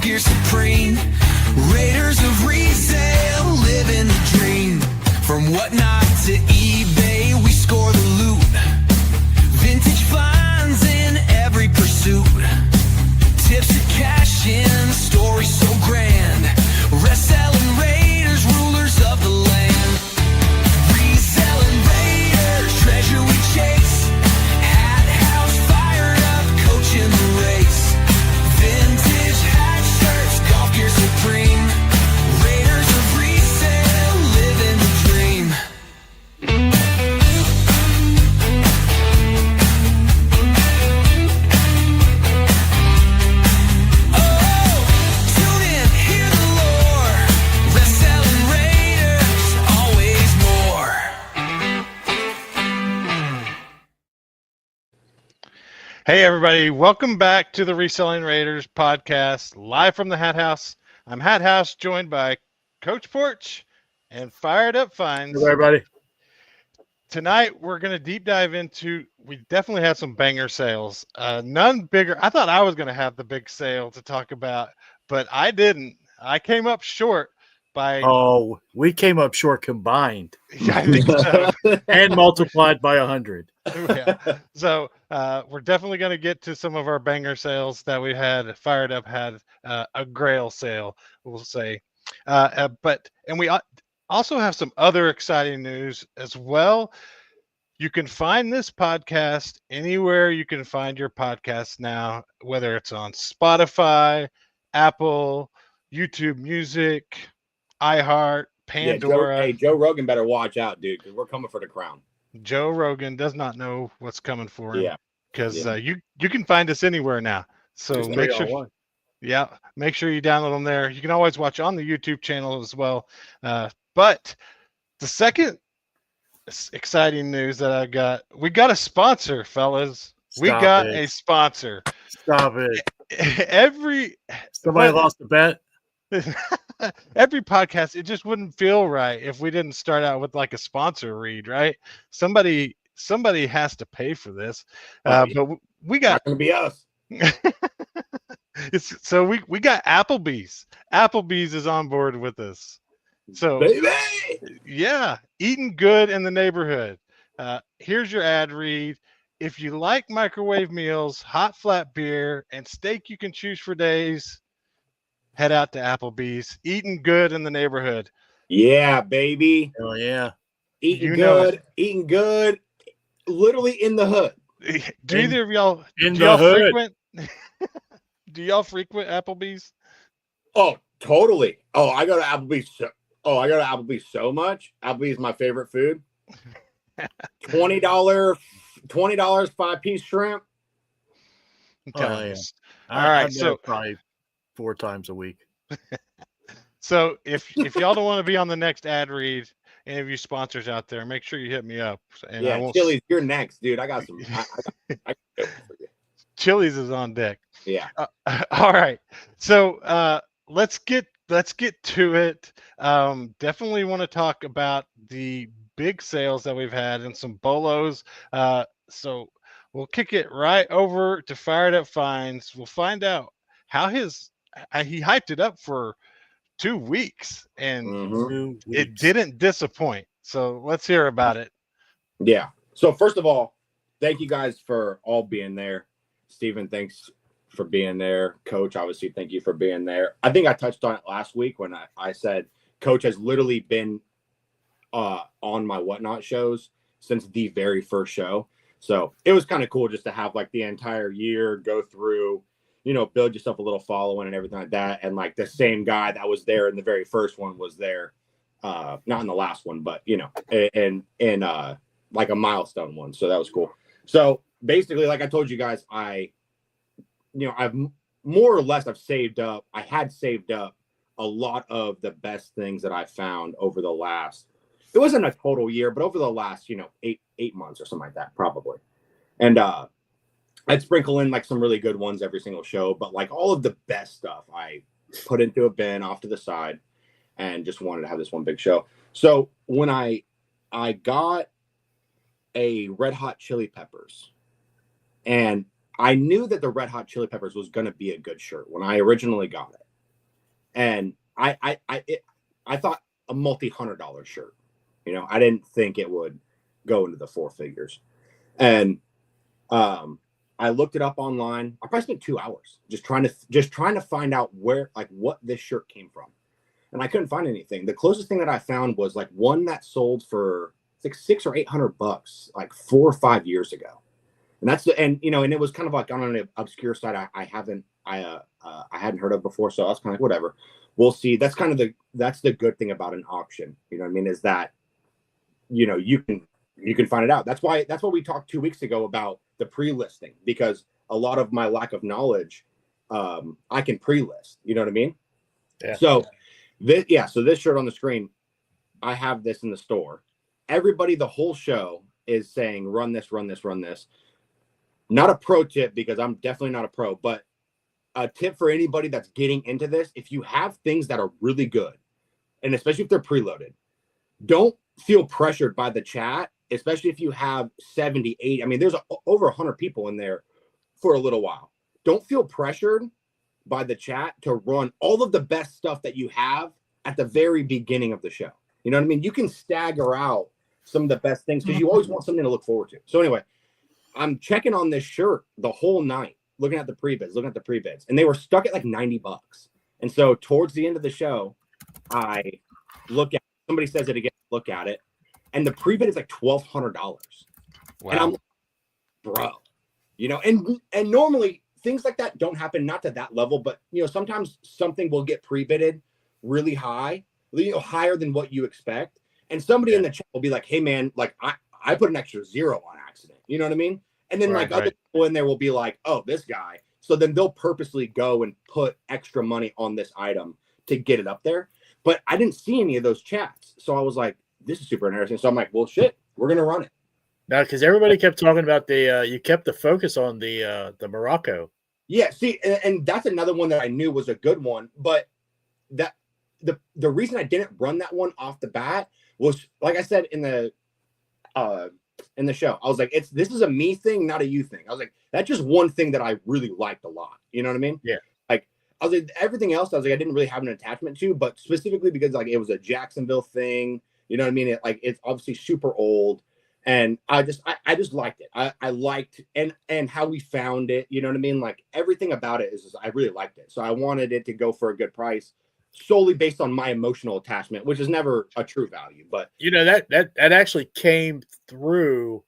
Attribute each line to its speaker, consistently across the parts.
Speaker 1: Gear Supreme. Raiders of resale, living the dream. From whatnot to eBay, we score the loot. Vintage finds in every pursuit. Tips to cash in, story so grand. Reselling Raiders, rulers of the land. Reselling Raiders, treasure we chase. Hat house fired up, coaching the race. Vintage hat shirts, golf gear supreme. Raiders of resale, living the dream.
Speaker 2: Hey everybody, welcome back to the Reselling Raiders podcast, live from the Hat House. I'm Hat House, joined by Coach Porch and Fired Up Finds.
Speaker 3: Hello, everybody.
Speaker 2: Tonight we're going to deep dive into, we definitely had some banger sales. None bigger. I thought I was going to have the big sale to talk about, but I didn't. I came up short by...
Speaker 3: Oh, we came up short combined.
Speaker 2: Yeah, I think so.
Speaker 3: And multiplied by 100.
Speaker 2: Yeah. So we're definitely going to get to some of our banger sales that we had. Fired Up had a grail sale, we'll say. And we also have some other exciting news as well. You can find this podcast anywhere you can find your podcast now, whether it's on Spotify, Apple, YouTube Music, iHeart, Pandora.
Speaker 4: Yeah, Joe Rogan better watch out, dude, because we're coming for the crown.
Speaker 2: Joe Rogan does not know what's coming for him.
Speaker 4: Yeah,
Speaker 2: because you can find us anywhere now. So
Speaker 3: Just
Speaker 2: make sure, make sure you download them there. You can always watch on the YouTube channel as well. But the second exciting news that we got a sponsor, fellas. We got a sponsor.
Speaker 3: Stop it. Somebody lost a bet.
Speaker 2: Every podcast, it just wouldn't feel right if we didn't start out with like a sponsor read, right? Somebody has to pay for this. But we got
Speaker 4: not gonna be us.
Speaker 2: So we got Applebee's. Applebee's is on board with us. So
Speaker 4: Baby!
Speaker 2: Yeah, eating good in the neighborhood. Here's your ad read. If you like microwave meals, hot flat beer, and steak you can choose for days, head out to Applebee's. Eating good in the neighborhood.
Speaker 4: Yeah, baby.
Speaker 3: Oh yeah.
Speaker 4: Eating good, literally in the hood.
Speaker 2: Do either of y'all frequent? Do y'all frequent Applebee's?
Speaker 4: Oh, totally. I go to Applebee's so much. Applebee's is my favorite food. $20 5-piece shrimp.
Speaker 3: Oh, yeah.
Speaker 2: All right,
Speaker 3: so probably 4 times a week.
Speaker 2: So if y'all don't want to be on the next ad read, any of you sponsors out there, make sure you hit me up. And
Speaker 4: yeah, Chili's, you're next, dude. I got some. I
Speaker 2: Chili's is on deck.
Speaker 4: Yeah.
Speaker 2: All right. So let's get to it. Definitely want to talk about the big sales that we've had and some bolos. So we'll kick it right over to Fired Up Finds. We'll find out how he hyped it up for 2 weeks and it didn't disappoint. So let's hear about it.
Speaker 4: Yeah. So first of all, thank you guys for all being there. Steven, thanks for being there. Coach, obviously, thank you for being there. I think I touched on it last week when I said Coach has literally been on my Whatnot shows since the very first show. So it was kind of cool just to have like the entire year go through, build yourself a little following and everything like that. And like the same guy that was there in the very first one was there, not in the last one, but in like a milestone one. So that was cool. So basically, like I told you guys, I've more or less saved up. I had saved up a lot of the best things that I found over the last, it wasn't a total year, but over the last, 8 months or something like that, probably. And I'd sprinkle in like some really good ones every single show, but like all of the best stuff I put into a bin off to the side and just wanted to have this one big show. So when I got a Red Hot Chili Peppers, and I knew that the Red Hot Chili Peppers was going to be a good shirt when I originally got it. And I thought a multi-$100 shirt. You know, I didn't think it would go into the 4 figures. And I looked it up online. I probably spent 2 hours just trying to find out where, like, what this shirt came from. And I couldn't find anything. The closest thing that I found was like one that sold for like $600 or $800 like 4 or 5 years ago. And and it was kind of like on an obscure site I hadn't heard of before. So I was kind of like, whatever, we'll see. That's the good thing about an auction. You know what I mean? Is that, you can find it out. That's what we talked 2 weeks ago about the pre-listing, because a lot of my lack of knowledge, I can pre-list. You know what I mean?
Speaker 3: Yeah.
Speaker 4: So this shirt on the screen, I have this in the store. Everybody, the whole show is saying, run this, run this, run this. Not a pro tip, because I'm definitely not a pro, but a tip for anybody that's getting into this: if you have things that are really good, and especially if they're preloaded, don't feel pressured by the chat, especially if you have 70, 80. I mean, there's over 100 people in there for a little while. Don't feel pressured by the chat to run all of the best stuff that you have at the very beginning of the show. You know what I mean? You can stagger out some of the best things because you always want something to look forward to. So anyway, I'm checking on this shirt the whole night, looking at the pre-bids, and they were stuck at like $90. And so towards the end of the show, I look at, somebody says it again, look at it, and the pre-bid is like $1,200.
Speaker 2: Wow.
Speaker 4: And I'm like, bro, and normally things like that don't happen, not to that level, but sometimes something will get pre-bidded really high, higher than what you expect. And somebody in the chat will be like, hey man, like I put an extra 0 on accident. You know what I mean? And then other people in there will be like, oh, this guy. So then they'll purposely go and put extra money on this item to get it up there. But I didn't see any of those chats. So I was like, this is super interesting. So I'm like, well, shit, we're going to run it.
Speaker 3: No, because everybody kept talking about you kept the focus on the Morocco.
Speaker 4: Yeah, see, and that's another one that I knew was a good one. But that the reason I didn't run that one off the bat was, like I said in the show, I was like, this is a me thing, not a you thing. I was like, that's just one thing that I really liked a lot. You know what I mean?
Speaker 3: Yeah.
Speaker 4: Like, I was like, everything else, I was like, I didn't really have an attachment to, but specifically because like it was a Jacksonville thing. You know what I mean? It's obviously super old, and I just liked it. I liked and how we found it. You know what I mean? Like everything about it is just, I really liked it. So I wanted it to go for a good price, solely based on my emotional attachment, which is never a true value. But
Speaker 3: that actually came through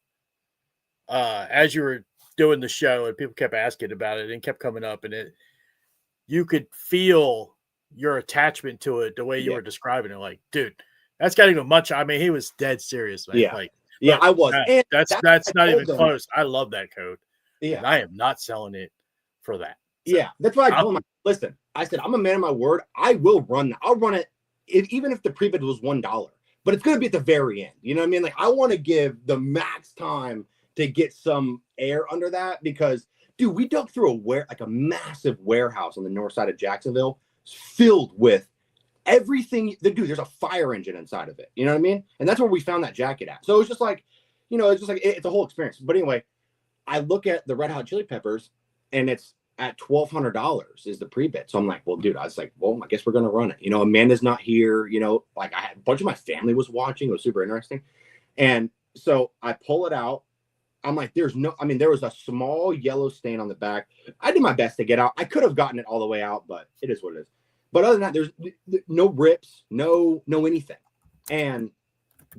Speaker 3: as you were doing the show, and people kept asking about it and kept coming up, and you could feel your attachment to it the way you were describing it. Like, dude, that's got even much. I mean, he was dead serious, man.
Speaker 4: Yeah.
Speaker 3: Like,
Speaker 4: yeah, I was. And
Speaker 3: that's not even close. I love that code.
Speaker 4: Yeah.
Speaker 3: And I am not selling it for that.
Speaker 4: So, yeah, that's why I told him, listen, I said, I'm a man of my word. I will run that. I'll run it even if the pre-bid was $1, but it's going to be at the very end. You know what I mean? Like, I want to give the max time to get some air under that, because, dude, we dug through a massive warehouse on the north side of Jacksonville filled with everything. Dude, there's a fire engine inside of it. You know what I mean? And that's where we found that jacket at. So it was just like, it's a whole experience. But anyway, I look at the Red Hot Chili Peppers, and it's at $1,200 is the pre-bid. So I'm like, well, dude, I was like, well, I guess we're going to run it. Amanda's not here. Like I had a bunch of my family was watching. It was super interesting. And so I pull it out. I'm like, there was a small yellow stain on the back. I did my best to get out. I could have gotten it all the way out, but it is what it is. But other than that, there's no rips, no anything. And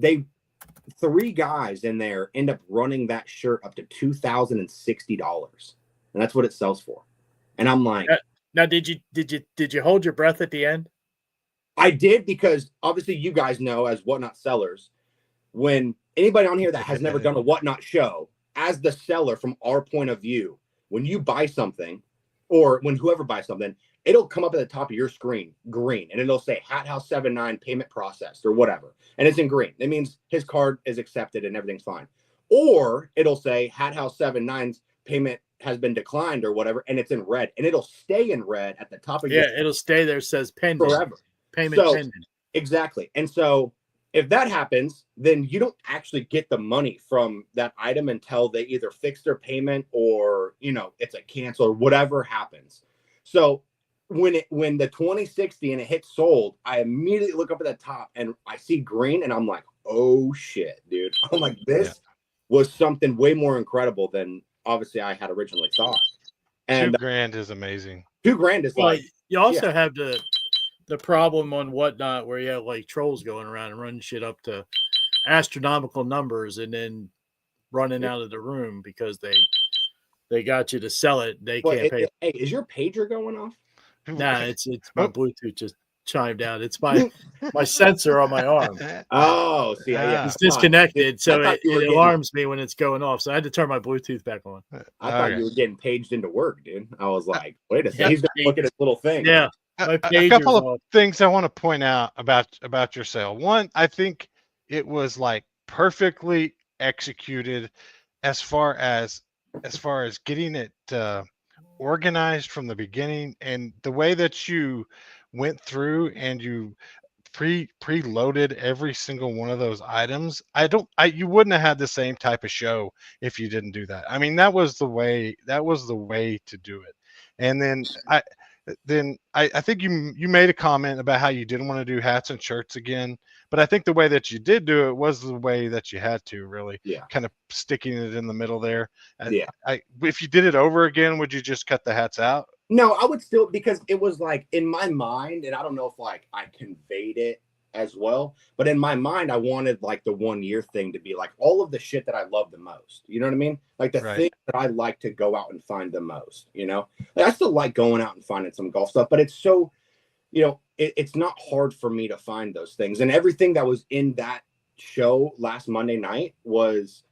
Speaker 4: 3 guys in there end up running that shirt up to $2,060. And that's what it sells for. And I'm like,
Speaker 3: now, did you hold your breath at the end?
Speaker 4: I did, because obviously you guys know, as Whatnot sellers, when anybody on here that has never done a Whatnot show, as the seller, from our point of view, when you buy something, or when whoever buys something, it'll come up at the top of your screen, green, and it'll say Hat House 79 payment processed or whatever. And it's in green. That means his card is accepted and everything's fine. Or it'll say Hat House 79's payment has been declined or whatever, and it's in red, and it'll stay in red at the top of your screen.
Speaker 3: It'll stay there, says pending
Speaker 4: forever.
Speaker 3: Payment pending.
Speaker 4: Exactly. And so if that happens, then you don't actually get the money from that item until they either fix their payment or, it's a cancel or whatever happens. So when the 2060 and it hits sold, I immediately look up at the top and I see green and I'm like, oh shit, dude. I'm like, this was something way more incredible than obviously I had originally thought. And
Speaker 2: $2,000 is amazing.
Speaker 4: $2,000 is
Speaker 3: Well,
Speaker 4: like,
Speaker 3: you also have the problem on Whatnot where you have like trolls going around and running shit up to astronomical numbers and then running out of the room because they got you to sell it. They can't pay.
Speaker 4: Hey, is your pager going off?
Speaker 3: Nah, it's my Bluetooth just chimed out. It's my sensor on my arm.
Speaker 4: Oh, see, yeah.
Speaker 3: It's disconnected, so
Speaker 4: it
Speaker 3: alarms me when it's going off. So I had to turn my Bluetooth back on.
Speaker 4: I thought you were getting paged into work, dude. I was like, wait a second, he's gonna look at his little thing.
Speaker 3: Yeah.
Speaker 2: A couple of things I want to point out about your sale. One, I think it was like perfectly executed as far as getting it organized from the beginning, and the way that you went through and you preloaded every single one of those items. You wouldn't have had the same type of show if you didn't do that. I mean, that was the way to do it. And then I think you made a comment about how you didn't want to do hats and shirts again, but I think the way that you did do it was the way that you had to, really.
Speaker 4: Yeah.
Speaker 2: Kind of sticking it in the middle there.
Speaker 4: Yeah.
Speaker 2: If you did it over again, would you just cut the hats out?
Speaker 4: No, I would still, because it was like in my mind, and I don't know if like I conveyed it as well, but in my mind, I wanted like the 1 year thing to be like all of the shit that I love the most. You know what I mean? Like the thing that I like to go out and find the most, you know? Like, I still like going out and finding some golf stuff, but it's so, you know, it's not hard for me to find those things. And everything that was in that show last Monday night was,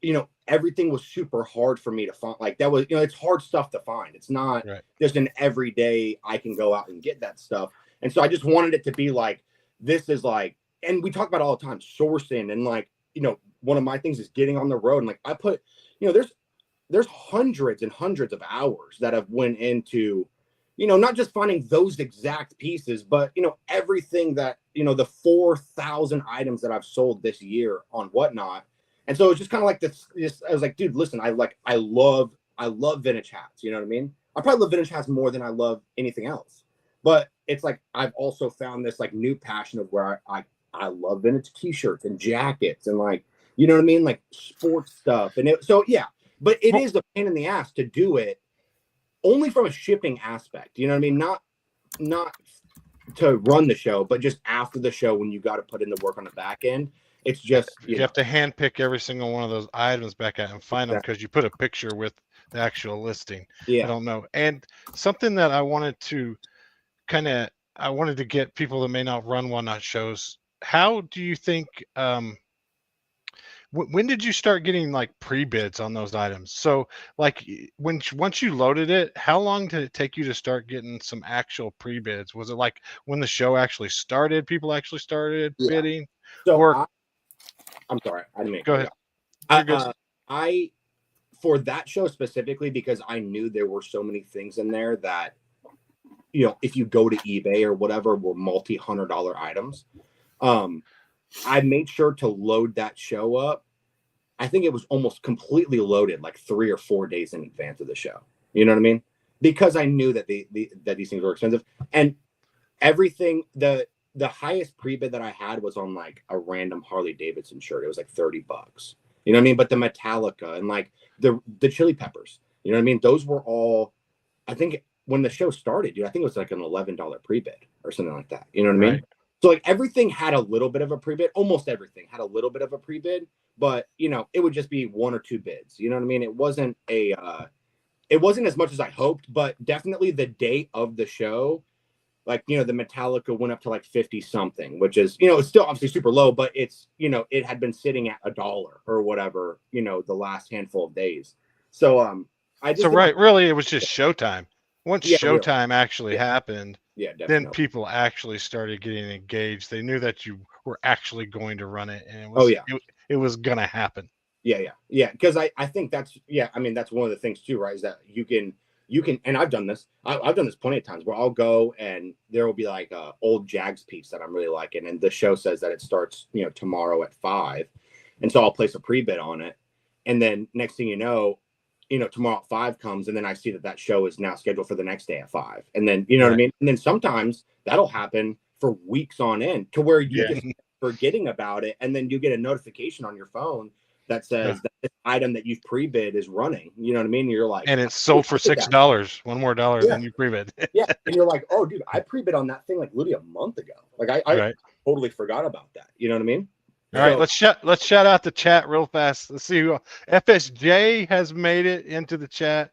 Speaker 4: you know, everything was super hard for me to find. Like that was, you know, it's hard stuff to find. It's not just an everyday I can go out and get that stuff. And so I just wanted it to be like, this is like, and we talk about it all the time, sourcing, and like, you know, one of my things is getting on the road. And like I put, you know, there's hundreds and hundreds of hours that have went into, you know, not just finding those exact pieces, but, you know, everything that, you know, the 4,000 items that I've sold this year on Whatnot. And so it's just kind of like this. I was like, dude, listen, I love vintage hats. You know what I mean? I probably love vintage hats more than I love anything else. But it's like I've also found this like new passion of where I love vintage T-shirts and jackets and like, you know what I mean, like sports stuff. And so yeah, but it is a pain in the ass to do it only from a shipping aspect. You know what I mean? Not to run the show, but just after the show when you got to put in the work on the back end. It's just
Speaker 2: you have to hand pick every single one of those items back out and find them because you put a picture with the actual listing.
Speaker 4: Yeah.
Speaker 2: I don't know. And something that I wanted to get people that may not run Whatnot shows. How do you think, when did you start getting like pre-bids on those items? So like once you loaded it, how long did it take you to start getting some actual pre-bids? Was it like when the show actually started, people actually started bidding?
Speaker 4: So I'm sorry, I didn't mean
Speaker 2: go ahead.
Speaker 4: I for that show specifically, because I knew there were so many things in there that, you know, if you go to eBay or whatever, were multi-$100 items. I made sure to load that show up. I think it was almost completely loaded like 3 or 4 days in advance of the show. You know what I mean? Because I knew that that these things were expensive. And everything, the highest pre-bid that I had was on like a random Harley Davidson shirt. It was like $30. You know what I mean? But the Metallica and like the Chili Peppers, you know what I mean? Those were all, I think when the show started, dude, I think it was like an $11 pre-bid or something like that. You know what I mean? So like everything had a little bit of a pre-bid. Almost everything had a little bit of a pre-bid, but you know, it would just be 1 or 2 bids. You know what I mean? It wasn't as much as I hoped, but definitely the day of the show, like, you know, the Metallica went up to like 50 something, which is, you know, it's still obviously super low, but it's, you know, it had been sitting at $1 or whatever, you know, the last handful of days. So,
Speaker 2: really, it was just showtime. Once showtime actually happened,
Speaker 4: definitely.
Speaker 2: Then people actually started getting engaged. They knew that you were actually going to run it, and it was, it was going to happen.
Speaker 4: Yeah. Because I think that's, I mean, that's one of the things too, right? Is that you can, and I've done this. I've done this plenty of times where I'll go and there will be like a old Jags piece that I'm really liking, and the show says that it starts, you know, tomorrow at 5, and so I'll place a pre-bid on it, and then next thing you know, tomorrow at 5 comes, and then I see that show is now scheduled for the next day at 5. And then, what I mean? And then sometimes that'll happen for weeks on end to where you just forgetting about it. And then you get a notification on your phone that says that this item that you've pre-bid is running. You know what I mean? You're like,
Speaker 2: and it's sold for $6, one more dollar than you pre-bid.
Speaker 4: Yeah. And you're like, oh, dude, I pre-bid on that thing like literally a month ago. Like I totally forgot about that. You know what I mean?
Speaker 2: All right, let's shout out the chat real fast. Let's see who FSJ has made it into the chat.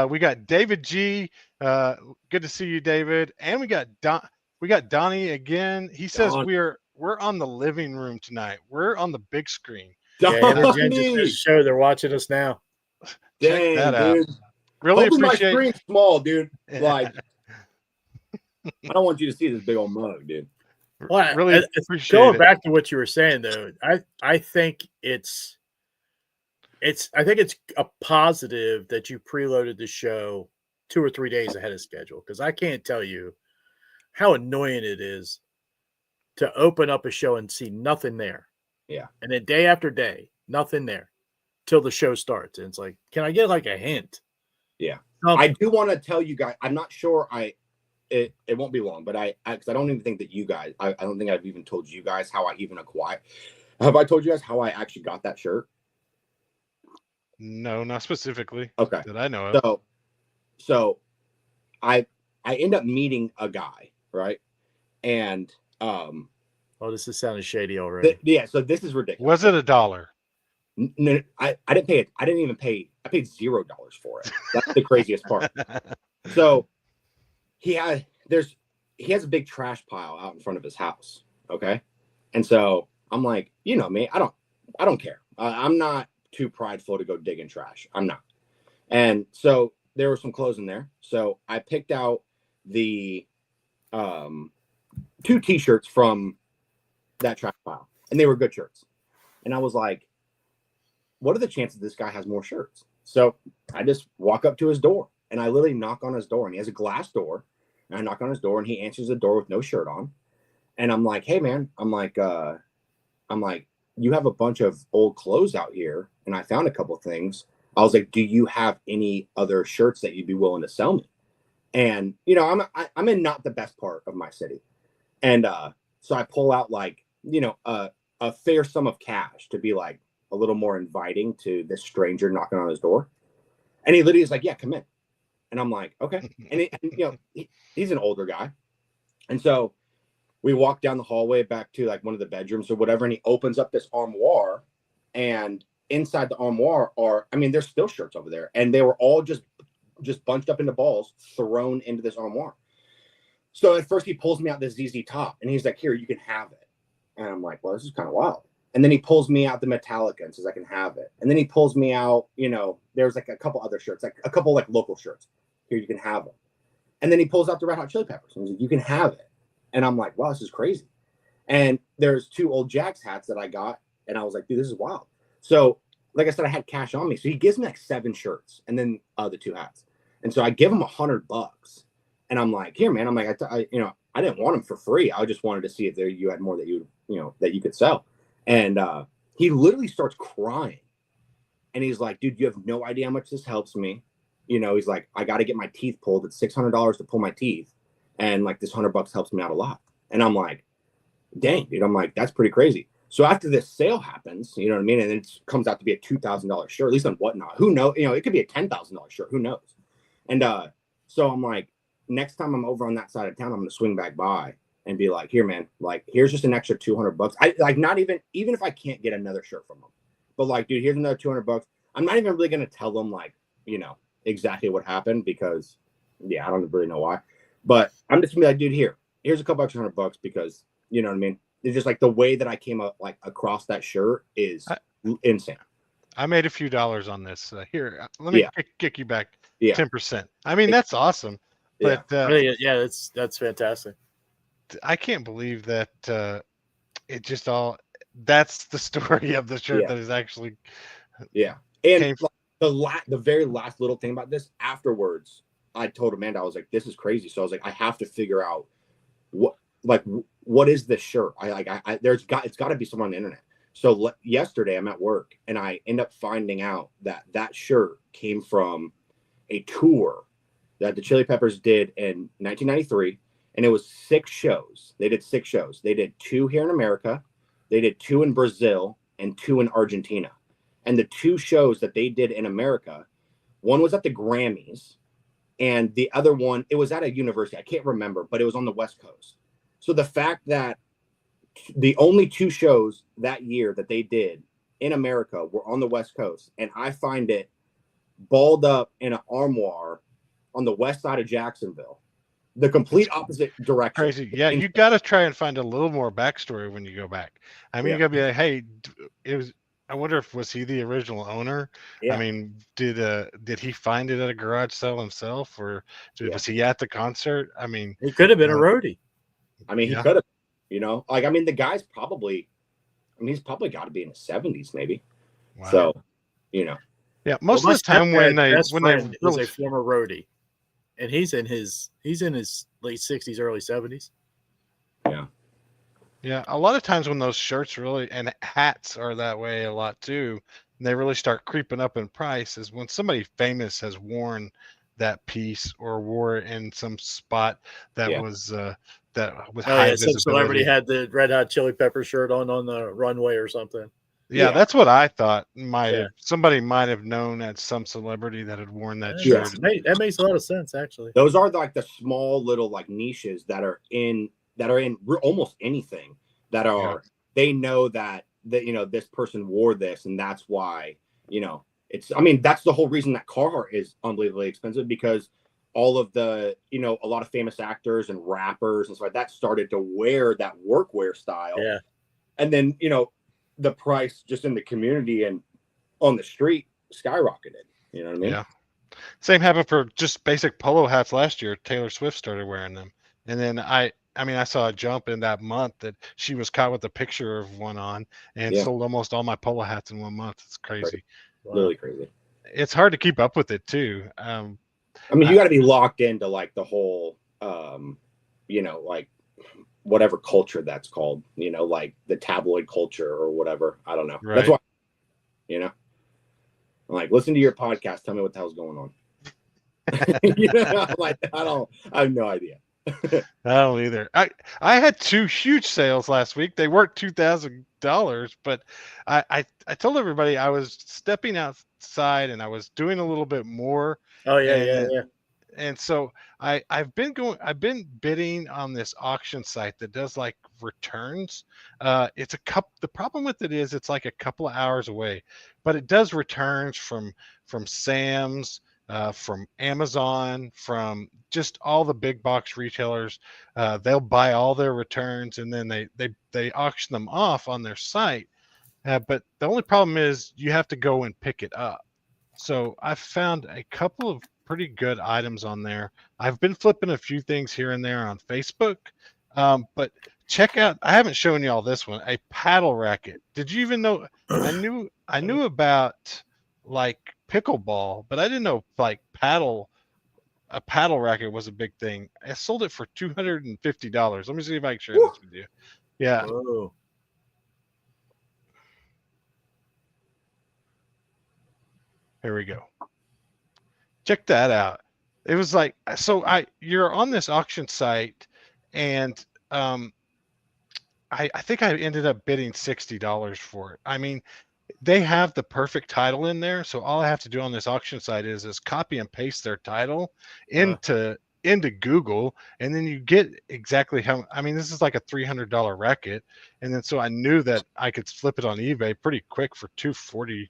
Speaker 2: We got David G. Good to see you, David. And we got Donnie again. He says we're on the living room tonight. We're on the big screen.
Speaker 3: Just show they're watching us now.
Speaker 4: Dang,
Speaker 2: that out.
Speaker 4: Dude.
Speaker 2: Really
Speaker 4: Hopefully
Speaker 2: appreciate.
Speaker 4: My screen's small, dude. Like, I don't want you to see this big old mug, dude.
Speaker 3: Well,
Speaker 2: really
Speaker 3: going back to what you were saying, though, I think it's a positive that you preloaded the show 2 or 3 days ahead of schedule, because I can't tell you how annoying it is to open up a show and see nothing there.
Speaker 4: Yeah. And
Speaker 3: then day after day, nothing there till the show starts. And it's like, can I get like a hint?
Speaker 4: Yeah. I do want to tell you guys, I'm not sure it won't be long, but because I don't even think that you guys, I don't think I've even told you guys how I even acquired. Have I told you guys how I actually got that shirt?
Speaker 2: No, not specifically.
Speaker 4: Okay.
Speaker 2: That I know of.
Speaker 4: So I end up meeting a guy, right? And
Speaker 3: this is sounding shady already.
Speaker 4: So this is ridiculous.
Speaker 2: Was it $1?
Speaker 4: No, I didn't pay it. I didn't even pay. I paid $0 for it. That's the craziest part. So he has a big trash pile out in front of his house. Okay. And so I'm like, you know me, I don't care. I'm not too prideful to go digging trash. I'm not. And so there were some clothes in there. So I picked out the 2 t-shirts from that trash pile, and they were good shirts. And I was like, what are the chances this guy has more shirts? So I just walk up to his door, and I literally knock on his door, and he has a glass door. And I knock on his door, and he answers the door with no shirt on. And I'm like, hey man, I'm like, you have a bunch of old clothes out here, and I found a couple of things. I was like, do you have any other shirts that you'd be willing to sell me? And I'm in not the best part of my city. And so I pull out like, a fair sum of cash to be like a little more inviting to this stranger knocking on his door. And he literally is like, yeah, come in. And I'm like, okay. And he's an older guy. And so we walk down the hallway back to like one of the bedrooms or whatever. And he opens up this armoire, and inside the armoire there's still shirts over there. And they were all just bunched up into balls thrown into this armoire. So at first he pulls me out this ZZ Top, and he's like, here, you can have it. And I'm like, well, this is kind of wild. And then he pulls me out the Metallica and says, I can have it. And then he pulls me out, there's like a couple other shirts, like a couple like local shirts. Here, you can have them. And then he pulls out the Red Hot Chili Peppers and he's like, you can have it. And I'm like, wow, this is crazy. And there's 2 old Jack's hats that I got. And I was like, dude, this is wild. So like I said, I had cash on me. So he gives me like 7 shirts and then the 2 hats. And so I give him $100. And I'm like, here, man. I'm like, I didn't want them for free. I just wanted to see if you had more that that you could sell. And he literally starts crying. And he's like, dude, you have no idea how much this helps me. He's like, I got to get my teeth pulled. It's $600 to pull my teeth. And like this $100 helps me out a lot. And I'm like, dang, dude. I'm like, that's pretty crazy. So after this sale happens, you know what I mean? And it comes out to be a $2,000 shirt, at least on Whatnot. Who knows? It could be a $10,000 shirt. Who knows? And so I'm like, next time I'm over on that side of town, I'm going to swing back by and be like, here, man, like, here's just an extra $200. I like, not even if I can't get another shirt from them, but like, dude, here's another $200. I'm not even really going to tell them like, exactly what happened because I don't really know why, but I'm just gonna be like, dude, here's a couple extra $100 because you know what I mean? It's just like the way that I came up like across that shirt is insane. I
Speaker 2: made a few dollars on this. Here, let me kick you back 10%. I mean, that's awesome. But
Speaker 3: that's fantastic.
Speaker 2: I can't believe that it just all that's the story of the shirt that is actually
Speaker 4: And the very last little thing about this, afterwards, I told Amanda, I was like, this is crazy. So I was like, I have to figure out what is this shirt? It's got to be somewhere on the internet. So yesterday I'm at work and I end up finding out that shirt came from a tour that the Chili Peppers did in 1993, and it was 6 shows. They did 6 shows. They did 2 here in America, they did 2 in Brazil, and 2 in Argentina. And the 2 shows that they did in America, one was at the Grammys, and the other one, it was at a university. I can't remember, but it was on the West Coast. So the fact that the only 2 shows that year that they did in America were on the West Coast, and I find it balled up in an armoire on the west side of Jacksonville, the complete opposite direction.
Speaker 2: Crazy. Yeah, you got to try and find a little more backstory when you go back. I mean, you got to be like, hey, it was. I wonder if was he the original owner?
Speaker 4: Yeah.
Speaker 2: I mean, did he find it at a garage sale himself, or was he at the concert? I mean,
Speaker 3: He could have been a roadie.
Speaker 4: I mean, he could have. Like, I mean, the guy's probably. I mean, he's probably got to be in his 70s, maybe.
Speaker 2: Wow.
Speaker 4: So,
Speaker 2: Yeah, most of the time when they
Speaker 3: is
Speaker 2: really
Speaker 3: a former roadie, and he's in his late 60s, early 70s.
Speaker 2: Yeah, a lot of times when those shirts really and hats are that way a lot too, and they really start creeping up in price is when somebody famous has worn that piece or wore it in some spot that was high
Speaker 3: Some celebrity
Speaker 2: visibility.
Speaker 3: had the Red Hot Chili Pepper shirt on the runway or something.
Speaker 2: Yeah, that's what I thought.
Speaker 3: Yeah.
Speaker 2: Somebody might have known that some celebrity that had worn that
Speaker 3: Yeah,
Speaker 2: shirt.
Speaker 3: that makes a lot of sense, actually.
Speaker 4: Those are like the small little like niches that are in almost anything that are they know that this person wore this, and that's why it's. I mean, that's the whole reason that Carhartt is unbelievably expensive, because all of the a lot of famous actors and rappers and stuff like that started to wear that workwear style.
Speaker 3: Yeah,
Speaker 4: and then the price just in the community and on the street skyrocketed. You know what I mean?
Speaker 2: Yeah. Same happened for just basic polo hats last year. Taylor Swift started wearing them. And then I saw a jump in that month that she was caught with a picture of one on and sold almost all my polo hats in 1 month. It's crazy.
Speaker 3: wow.
Speaker 4: Really crazy.
Speaker 2: It's hard to keep up with it too.
Speaker 4: I mean, you got to be locked into like the whole, like whatever culture that's called, like the tabloid culture or whatever. I don't know.
Speaker 2: Right.
Speaker 4: That's why, I'm like, listen to your podcast. Tell me what the hell's going on. Like, I have no idea.
Speaker 2: I don't either. I had 2 huge sales last week. They weren't $2,000, but I told everybody I was stepping outside and I was doing a little bit more.
Speaker 3: Oh yeah.
Speaker 2: And so I've been bidding on this auction site that does like returns. The problem with it is it's like a couple of hours away, but it does returns from Sam's, from Amazon, from just all the big box retailers. They'll buy all their returns and then they auction them off on their site. But the only problem is you have to go and pick it up. So I've found a couple of pretty good items on there. I've been flipping a few things here and there on Facebook, but check out, I haven't shown you all this one, a paddle racket. Did you even know? I knew about like pickleball, but I didn't know like a paddle racket was a big thing. I sold it for $250. Let me see if I can share this with you. Yeah.
Speaker 3: Whoa.
Speaker 2: Here we go. Check that out. It was like, so you're on this auction site and I think I ended up bidding $60 for it. I mean, they have the perfect title in there. So all I have to do on this auction site is copy and paste their title into Google. And then you get exactly how, I mean, this is like a $300 racket. And then, so I knew that I could flip it on eBay pretty quick for $240,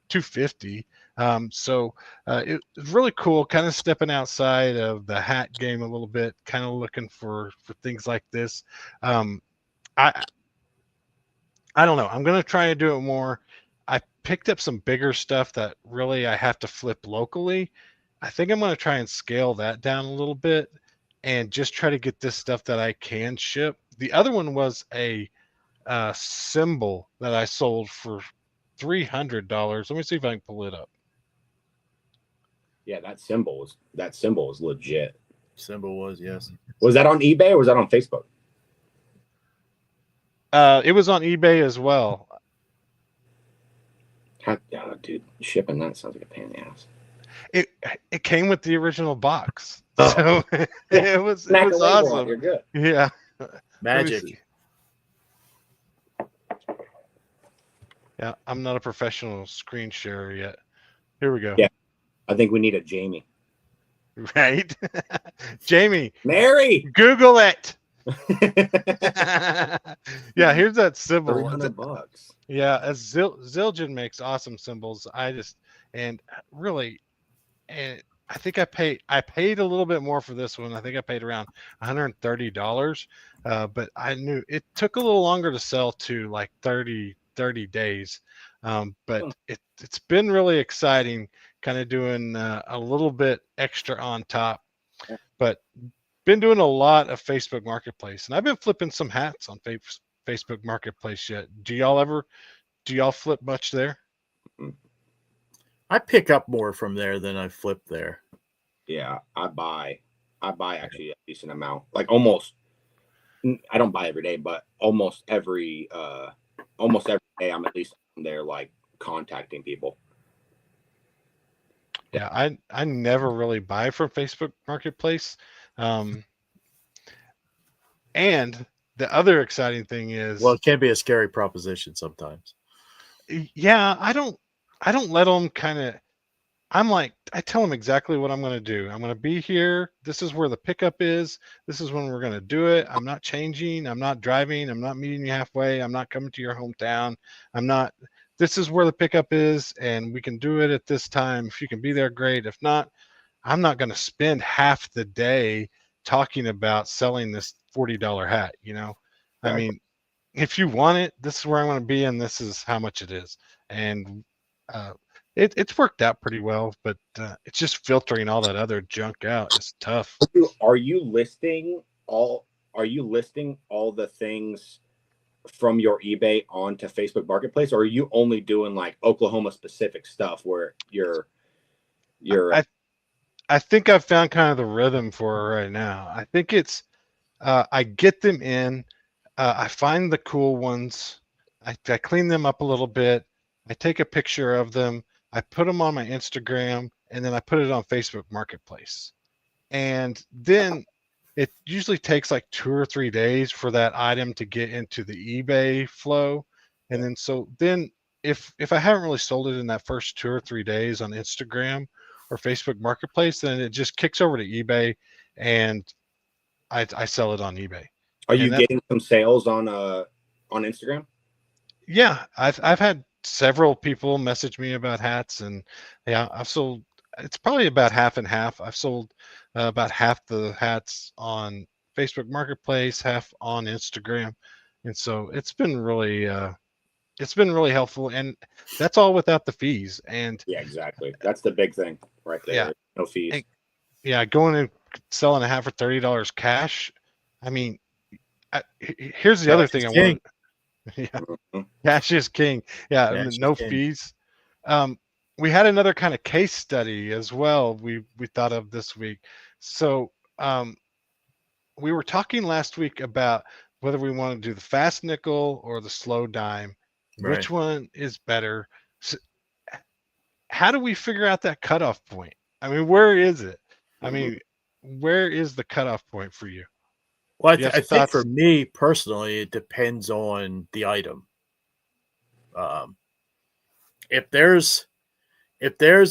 Speaker 2: $250. So it was really cool, kind of stepping outside of the hat game a little bit, kind of looking for things like this. I don't know. I'm going to try to do it more. I picked up some bigger stuff that really I have to flip locally. I think I'm going to try and scale that down a little bit and just try to get this stuff that I can ship. The other one was a symbol that I sold for $300. Let me see if I can pull it up.
Speaker 4: Yeah, that symbol was legit.
Speaker 3: Symbol was, yes.
Speaker 4: Was that on eBay or was that on Facebook?
Speaker 2: It was on eBay as well.
Speaker 4: Dude, shipping that sounds like a pain in the ass.
Speaker 2: It it came with the original box,
Speaker 4: Oh.
Speaker 2: so it was
Speaker 4: Smack a label on it,
Speaker 2: awesome.
Speaker 4: you're good.
Speaker 2: Yeah. Let me
Speaker 3: Magic.
Speaker 2: see. Yeah, I'm not a professional screen sharer yet. Here we go.
Speaker 4: Yeah. I think we need a Jamie.
Speaker 2: Right? Jamie,
Speaker 4: Mary.
Speaker 2: Google it. Yeah, here's that symbol.
Speaker 4: $300.
Speaker 2: Yeah, as Zildjian makes awesome symbols. And really, and I think I paid a little bit more for this one. I think I paid around $130. But I knew it took a little longer to sell to like 30 days. But it's been really exciting, kind of doing a little bit extra on top. But been doing a lot of Facebook Marketplace, and I've been flipping some hats on Facebook Marketplace yet. Do y'all flip much there?
Speaker 3: I pick up more from there than I flip there.
Speaker 4: Yeah, I buy actually a decent amount. Like almost, I don't buy every day, but almost every day I'm at least there like contacting people.
Speaker 2: Yeah, I never really buy from Facebook Marketplace. And the other exciting thing is,
Speaker 3: Well, it can be a scary proposition sometimes.
Speaker 2: yeah, I don't let them kind of. I'm like, I tell them exactly what I'm going to do. I'm going to be here. This is where the pickup is. This is when we're going to do it. I'm not changing. I'm not driving. I'm not meeting you halfway. I'm not coming to your hometown. I'm not. This is where the pickup is, and we can do it at this time. If you can be there, great. If not, I'm not going to spend half the day talking about selling this $40 hat. I
Speaker 4: Exactly.
Speaker 2: mean, if you want it, this is where I'm going to be, and this is how much it is. And it's worked out pretty well, but it's just filtering all that other junk out is tough.
Speaker 4: Are you listing all the things from your eBay onto Facebook Marketplace, or are you only doing like Oklahoma specific stuff where you're
Speaker 2: I think I've found kind of the rhythm for it right now. I think it's I get them in, I find the cool ones, I clean them up a little bit, I take a picture of them, I put them on my Instagram, and then I put it on Facebook Marketplace. And then it usually takes like 2 or 3 days for that item to get into the eBay flow. And then if I haven't really sold it in that first 2 or 3 days on Instagram or Facebook Marketplace, then it just kicks over to eBay, and I sell it on eBay.
Speaker 4: are you
Speaker 2: And that's,
Speaker 4: getting some sales on Instagram?
Speaker 2: yeah, I've had several people message me about hats, and yeah, I've sold. It's probably about half and half. I've sold about half the hats on Facebook Marketplace, half on Instagram, and so it's been really helpful, and that's all without the fees. And
Speaker 4: Yeah, exactly. That's the big thing right there.
Speaker 2: yeah,
Speaker 4: No fees.
Speaker 2: and, yeah, going and selling a hat for $30 cash. I mean, here's the other thing I wanted. Yeah,
Speaker 4: Mhm.
Speaker 2: cash is king. Yeah,
Speaker 3: Cash is
Speaker 2: no
Speaker 3: king.
Speaker 2: fees. We had another kind of case study as well. We thought of this week. So we were talking last week about whether we want to do the fast nickel or the slow dime.
Speaker 3: Right.
Speaker 2: Which one is better? So, how do we figure out that cutoff point? I mean, where is it? I mean, where is the cutoff point for you?
Speaker 3: Well,
Speaker 2: Do you have
Speaker 3: I
Speaker 2: some
Speaker 3: think
Speaker 2: thoughts?
Speaker 3: for me personally, it depends on the item. If there's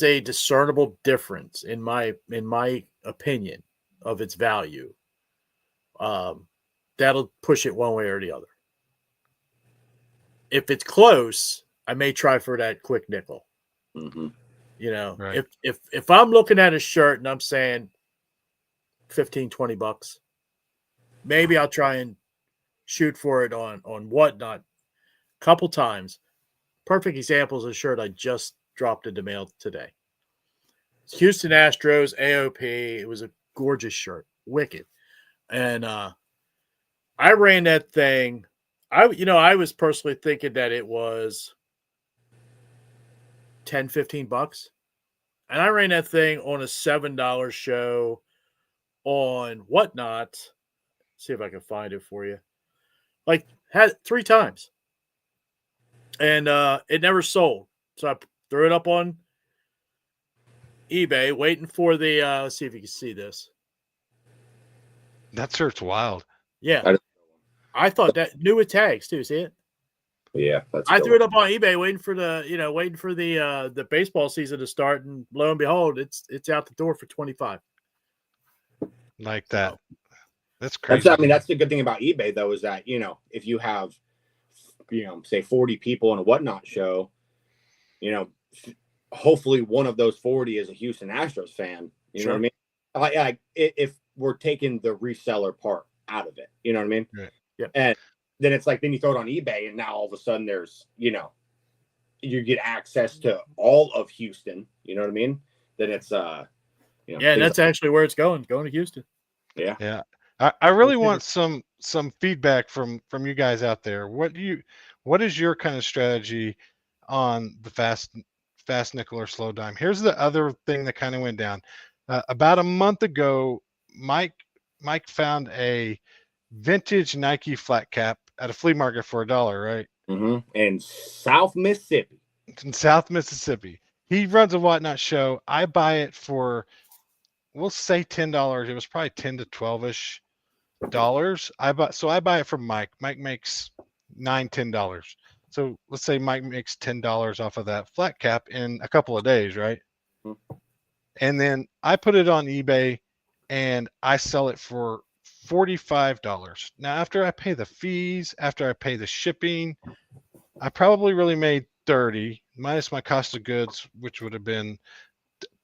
Speaker 3: a discernible difference in my opinion of its value, that'll push it one way or the other. If it's close, I may try for that quick nickel.
Speaker 4: Mm-hmm.
Speaker 2: Right.
Speaker 3: If I'm looking at a shirt and I'm saying $15-20, maybe I'll try and shoot for it on Whatnot a couple times. Perfect example is a shirt I just dropped in the mail today. It's Houston Astros AOP. It was a gorgeous shirt, wicked. And I ran that thing. I was personally thinking that it was $10-15, and I ran that thing on a $7 show on Whatnot. See if I can find it for you. Like, had it 3 times, and it never sold. So I threw it up on eBay waiting for the. Let's see if you can see this.
Speaker 2: That shirt's wild.
Speaker 3: Yeah,
Speaker 4: That is-
Speaker 3: I thought that new with tags too. See it?
Speaker 4: Yeah, that's.
Speaker 3: I threw it up on eBay, waiting for the baseball season to start, and lo and behold, it's out the door for 25.
Speaker 2: Like that.
Speaker 3: So,
Speaker 2: That's crazy.
Speaker 4: That's the good thing about eBay though, is that, if you have, say 40 people in a whatnot show, hopefully one of those 40 is a Houston Astros fan. You know what I mean? Like if we're taking the reseller part out of it, you know what I mean?
Speaker 2: Right.
Speaker 3: Yep.
Speaker 4: And then it's like, then you throw it on eBay, and now all of a sudden there's, you get access to all of Houston. You know what I mean? Then it's
Speaker 3: yeah, and that's actually where it's going to Houston.
Speaker 2: Yeah. I really want some feedback from you guys out there. What is your kind of strategy on the fast nickel or slow dime? Here's the other thing that kind of went down. About a month ago, Mike found a vintage Nike flat cap at a flea market for $1, right?
Speaker 4: Mm-hmm. In South Mississippi.
Speaker 2: In South Mississippi. He runs a whatnot show. I buy it for, we'll say $10. It was probably 10 to 12-ish dollars. I buy it from Mike. Mike makes $10. So let's say Mike makes $10 off of that flat cap in a couple of days, right?
Speaker 4: Mm-hmm.
Speaker 2: And then I put it on eBay and I sell it for $45. Now, after I pay the fees, after I pay the shipping, I probably really made 30 minus my cost of goods, which would have been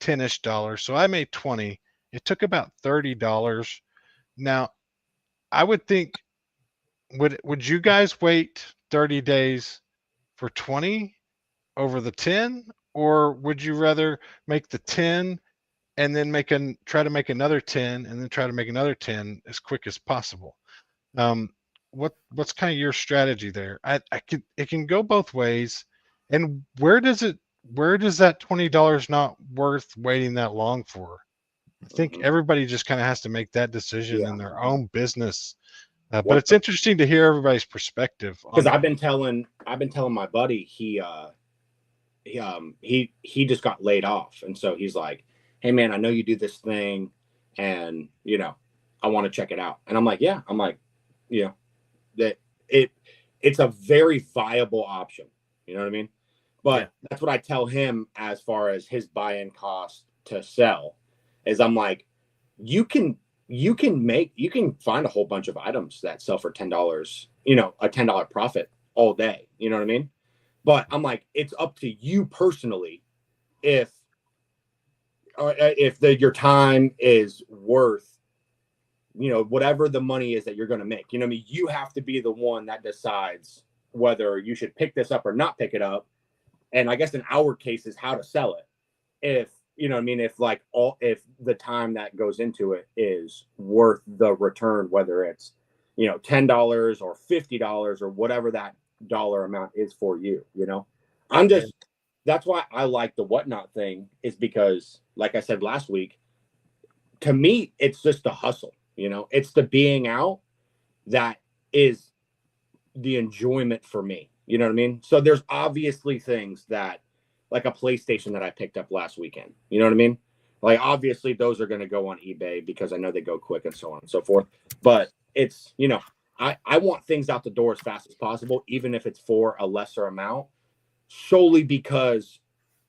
Speaker 2: 10-ish dollars. So I made 20. It took about $30. Now, I would think, would you guys wait 30 days for 20 over the 10, or would you rather make the 10 and then try to make another 10 and then try to make another 10 as quick as possible? What's kind of your strategy there? It can go both ways. And where does that $20 not worth waiting that long for? I think everybody just kind of has to make that decision in their own business. But it's interesting to hear everybody's perspective.
Speaker 4: Because I've been telling my buddy, he just got laid off, and so he's like, "Hey man, I know you do this thing, and I want to check it out." And I'm like, "Yeah," that it's a very viable option. You know what I mean? But that's what I tell him as far as his buy-in cost to sell. Is I'm like, you can find a whole bunch of items that sell for $10, a $10 profit all day. You know what I mean? But I'm like, it's up to you personally if your time is worth, whatever the money is that you're going to make. You know what I mean? You have to be the one that decides whether you should pick this up or not pick it up. And I guess in our case is how to sell it. If if the time that goes into it is worth the return, whether it's, $10 or $50 or whatever that dollar amount is for you, that's why I like the whatnot thing, is because, like I said last week, to me, it's just a hustle, it's the being out that is the enjoyment for me. You know what I mean? So there's obviously things that, like a PlayStation that I picked up last weekend. You know what I mean? Like, obviously those are going to go on eBay because I know they go quick and so on and so forth. But it's, I want things out the door as fast as possible, even if it's for a lesser amount, solely because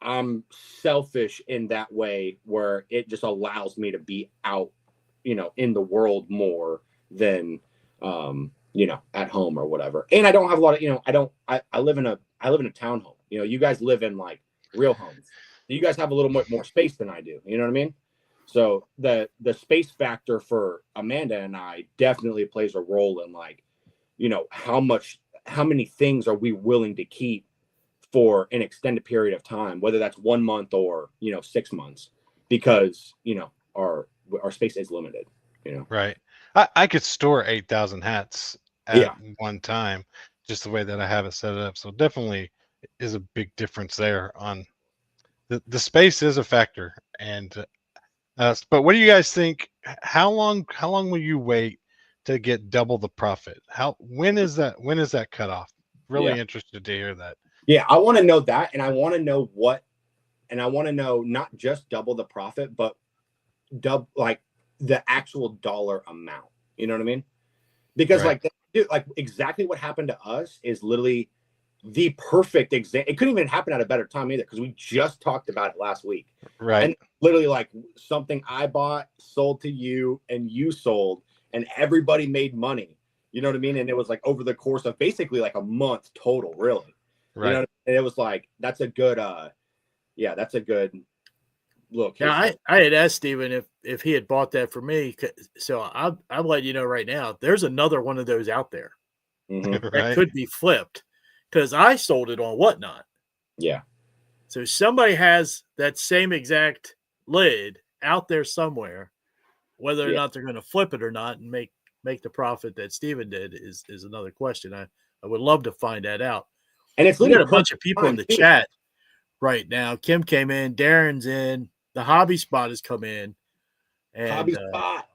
Speaker 4: I'm selfish in that way, where it just allows me to be out, in the world more than, at home or whatever. And I don't have a lot of, I live in a townhome. You guys live in like real homes. You guys have a little more space than I do. You know what I mean? So the space factor for Amanda and I definitely plays a role in, like, how many things are we willing to keep for an extended period of time, whether that's 1 month or 6 months, because our space is limited.
Speaker 2: Right. I could store 8,000 hats at one time, just the way that I have it set up. So definitely is a big difference there. On the space is a factor. And but what do you guys think? How long will you wait to get double the profit? When is that cutoff? Really interested to hear that.
Speaker 4: Yeah, I want to know that, and I want to know what and I want to know not just double the profit, but double like the actual dollar amount. You know what I mean? Because
Speaker 2: Right.
Speaker 4: dude, like exactly what happened to us is literally the perfect example. It couldn't even happen at a better time either, because we just talked about it last week.
Speaker 2: Right.
Speaker 4: And literally like something I bought, sold to you, and you sold, and everybody made money. You know what I mean? And it was like over the course of basically like a month total, really.
Speaker 2: Right.
Speaker 4: You know, and it was like that's a good that's a good look.
Speaker 3: Now, I had asked Steven if he had bought that for me. So I'm letting you know right now, there's another one of those out there
Speaker 4: Mhm.
Speaker 3: that
Speaker 2: Right.
Speaker 3: could be flipped, because I sold it on Whatnot.
Speaker 4: Yeah.
Speaker 3: So somebody has that same exact lid out there somewhere. Whether or
Speaker 4: Yeah.
Speaker 3: not they're going to flip it or not and make the profit that Steven did is another question. I would love to find that out.
Speaker 4: And it's
Speaker 3: We
Speaker 4: literally
Speaker 3: got a bunch of people in the
Speaker 4: too.
Speaker 3: chat right now. Kim came in, Darren's in, the hobby spot has come in, and
Speaker 4: Hobby spot.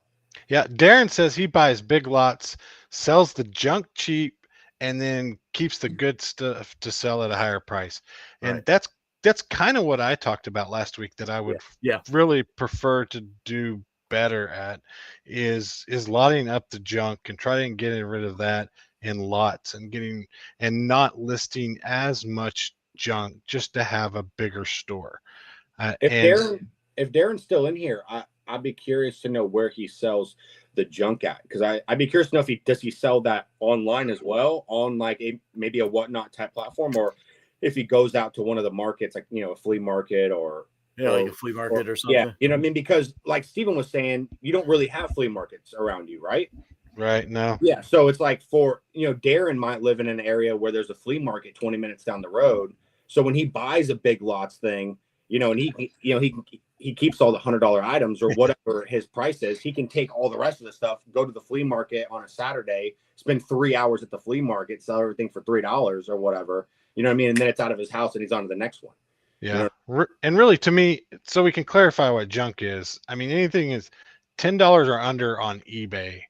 Speaker 2: Yeah. Darren says he buys big lots, sells the junk cheap, and then keeps the good stuff to sell at a higher price. And
Speaker 3: Right.
Speaker 2: that's kind of what I talked about last week that I would
Speaker 3: Yeah.
Speaker 2: really prefer to do better at is lotting up the junk and trying getting rid of that in lots and not listing as much junk just to have a bigger store.
Speaker 4: If
Speaker 2: And
Speaker 4: Darren's still in here, I'd be curious to know where he sells the junk at, because I'd be curious to know if he sell that online as well on like maybe a Whatnot type platform, or if he goes out to one of the markets like a flea market or
Speaker 3: like a flea market or something.
Speaker 4: Yeah, you know what I mean? Because like Steven was saying, you don't really have flea markets around you, right?
Speaker 2: right now,
Speaker 4: Yeah, so it's like for Darren might live in an area where there's a flea market 20 minutes down the road. So when he buys a big lots thing, and he keeps all the $100 items or whatever his price is, he can take all the rest of the stuff, go to the flea market on a Saturday, spend 3 hours at the flea market, sell everything for $3 or whatever. You know what I mean? And then it's out of his house and he's on to the next one.
Speaker 2: yeah. And really, to me, so we can clarify what junk is. I mean, anything is $10 or under on eBay,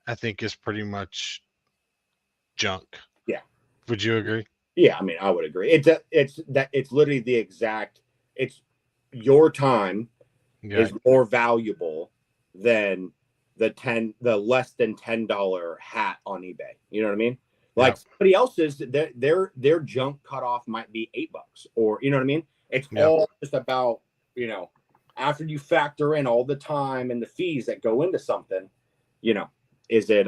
Speaker 2: I think is pretty much junk.
Speaker 4: Yeah.
Speaker 2: Would you agree?
Speaker 4: Yeah, I mean, I would agree. It's literally the exact. It's your time
Speaker 2: Yeah.
Speaker 4: is more valuable than the less than $10 hat on eBay. You know what I mean? Like somebody else's, their junk cutoff might be $8, or you know what I mean? It's all just about after you factor in all the time and the fees that go into something, is it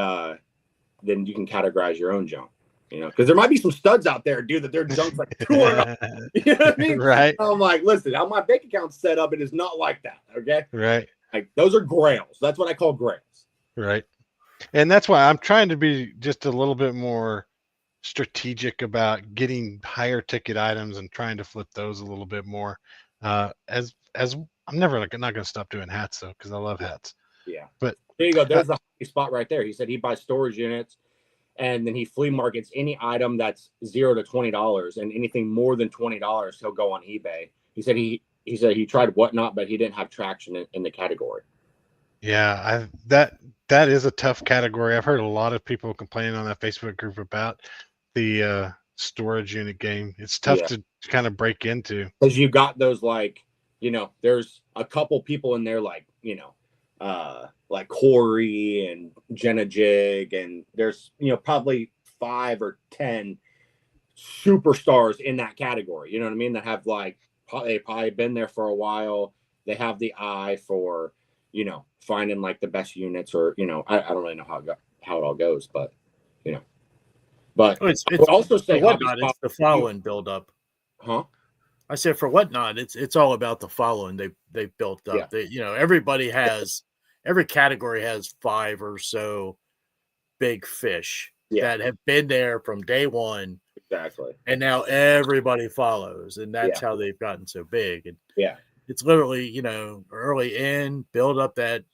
Speaker 4: then you can categorize your own junk. Because there might be some studs out there, dude, that their junk's like $200. You know what I mean?
Speaker 2: Right.
Speaker 4: I'm like, listen, how my bank account's set up, it is not like that. Okay.
Speaker 2: Right.
Speaker 4: Like those are grails. That's what I call grails.
Speaker 2: Right. And that's why I'm trying to be just a little bit more strategic about getting higher ticket items and trying to flip those a little bit more. As I'm not going to stop doing hats though, because I love hats.
Speaker 4: Yeah.
Speaker 2: But
Speaker 4: there you go. There's the spot right there. He said he buys storage units, and then he flea markets any item that's $0 to $20, and anything more than $20, he'll go on eBay. He said he tried Whatnot, but he didn't have traction in the category.
Speaker 2: Yeah, that is a tough category. I've heard a lot of people complaining on that Facebook group about the storage unit game. It's tough to kind of break into,
Speaker 4: because you got those there's a couple people in there like Corey and Jenna Jig, and there's probably 5 or 10 superstars in that category. You know what I mean? That have they've probably been there for a while. They have the eye for finding like the best units, or I don't really know how it all goes, but But
Speaker 3: it's
Speaker 4: I would also say
Speaker 3: Whatnot, it's the following build up.
Speaker 4: Huh?
Speaker 3: I said for Whatnot, it's all about the following they built up.
Speaker 4: Yeah.
Speaker 3: Every category has 5 or so big fish that have been there from day one.
Speaker 4: Exactly.
Speaker 3: And now everybody follows, and that's how they've gotten so big. And it's literally, early in, build up that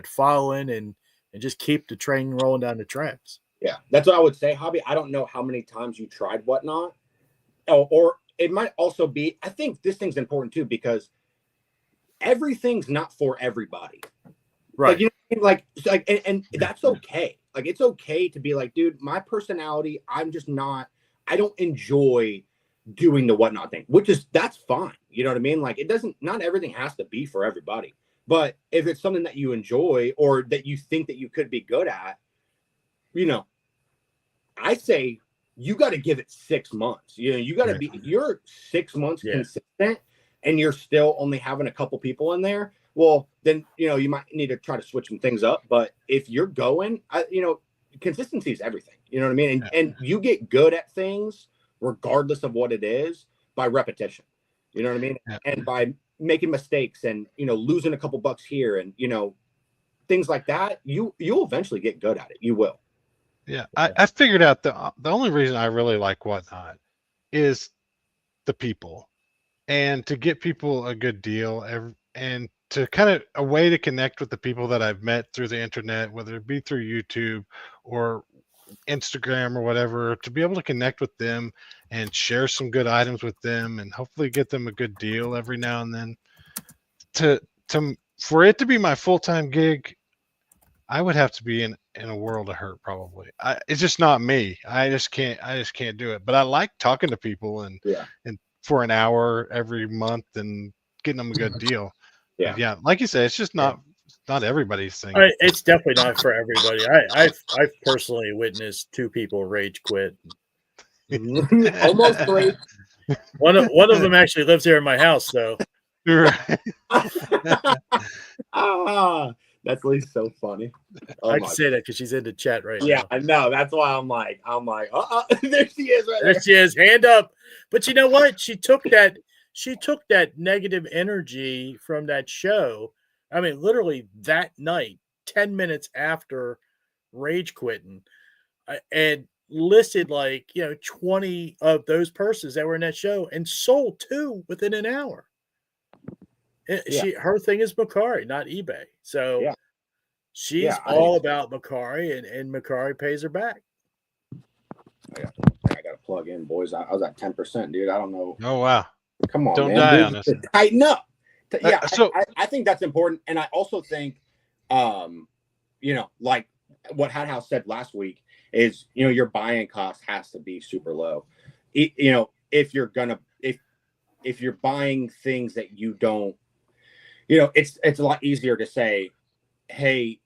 Speaker 3: following and just keep the train rolling down the tracks.
Speaker 4: Yeah, that's what I would say, Hobby. I don't know how many times you tried Whatnot, or it might also be. I think this thing's important too, because everything's not for everybody,
Speaker 3: right?
Speaker 4: And that's okay. Like it's okay to be like, dude, my personality, I'm just not. I don't enjoy doing the whatnot thing, that's fine. You know what I mean? Like not everything has to be for everybody. But if it's something that you enjoy or that you think that you could be good at, I say you got to give it 6 months. You got to be, if you're 6 months consistent and you're still only having a couple people in there, well, then, you might need to try to switch some things up. But if you're going, consistency is everything. You know what I mean? And you get good at things regardless of what it is by repetition. You know what I mean? Yeah. And by making mistakes and, losing a couple bucks here and, things like that, you'll eventually get good at it. You will.
Speaker 2: Yeah. I figured out the only reason I really like Whatnot is the people, and to get people a good deal and to kind of a way to connect with the people that I've met through the internet, whether it be through YouTube or Instagram or whatever, to be able to connect with them and share some good items with them and hopefully get them a good deal every now and then. For it to be my full-time gig, I would have to be in a world of hurt probably. It's just not me. I just can't do it. But I like talking to people and for an hour every month and getting them a good deal. Yeah, like you say, it's just not everybody's thing.
Speaker 3: It's definitely not for everybody. I've personally witnessed 2 people rage quit.
Speaker 4: Almost 3.
Speaker 3: One of them actually lives here in my house, though.
Speaker 2: Right.
Speaker 4: That's at least so funny.
Speaker 3: I can say that because she's in the chat right now.
Speaker 4: Yeah, I know. That's why I'm like, there she is right there.
Speaker 3: There she is, hand up. But you know what? She took that negative energy from that show. I mean, literally that night, 10 minutes after rage quitting, and listed 20 of those purses that were in that show and sold 2 within an hour. Her thing is Macari, not eBay. So she's all about Macari, and Macari pays her back.
Speaker 4: I got to plug in, boys. I was at 10%, dude. I don't know.
Speaker 2: Oh, wow.
Speaker 4: Come on,
Speaker 2: don't
Speaker 4: man.
Speaker 2: die on us.
Speaker 4: Tighten up. Yeah,
Speaker 2: so
Speaker 4: I think that's important. And I also think, like what Hat House said last week is, your buying cost has to be super low. If you're buying things that you don't, it's a lot easier to say, hey,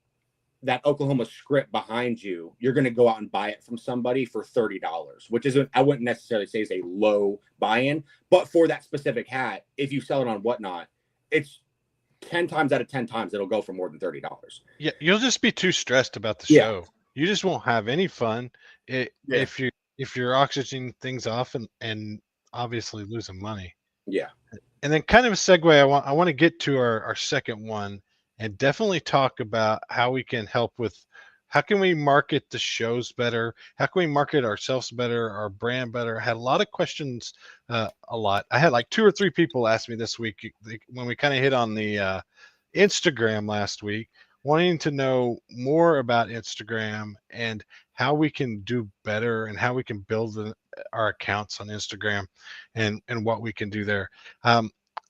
Speaker 4: that Oklahoma script behind you, you're going to go out and buy it from somebody for $30, which isn't, I wouldn't necessarily say is a low buy-in, but for that specific hat, if you sell it on Whatnot, it's 10 times out of 10 times it'll go for more than $30.
Speaker 2: Yeah, you'll just be too stressed about the show. You just won't have any fun if you're auctioning things off and obviously losing money.
Speaker 4: Yeah.
Speaker 2: And then kind of a segue, I want to get to our second one and definitely talk about how we can help with how can we market the shows better? How can we market ourselves better, our brand better? I had a lot of questions, I had like 2 or 3 people ask me this week when we kind of hit on the Instagram last week, wanting to know more about Instagram and how we can do better and how we can build our accounts on Instagram and what we can do there.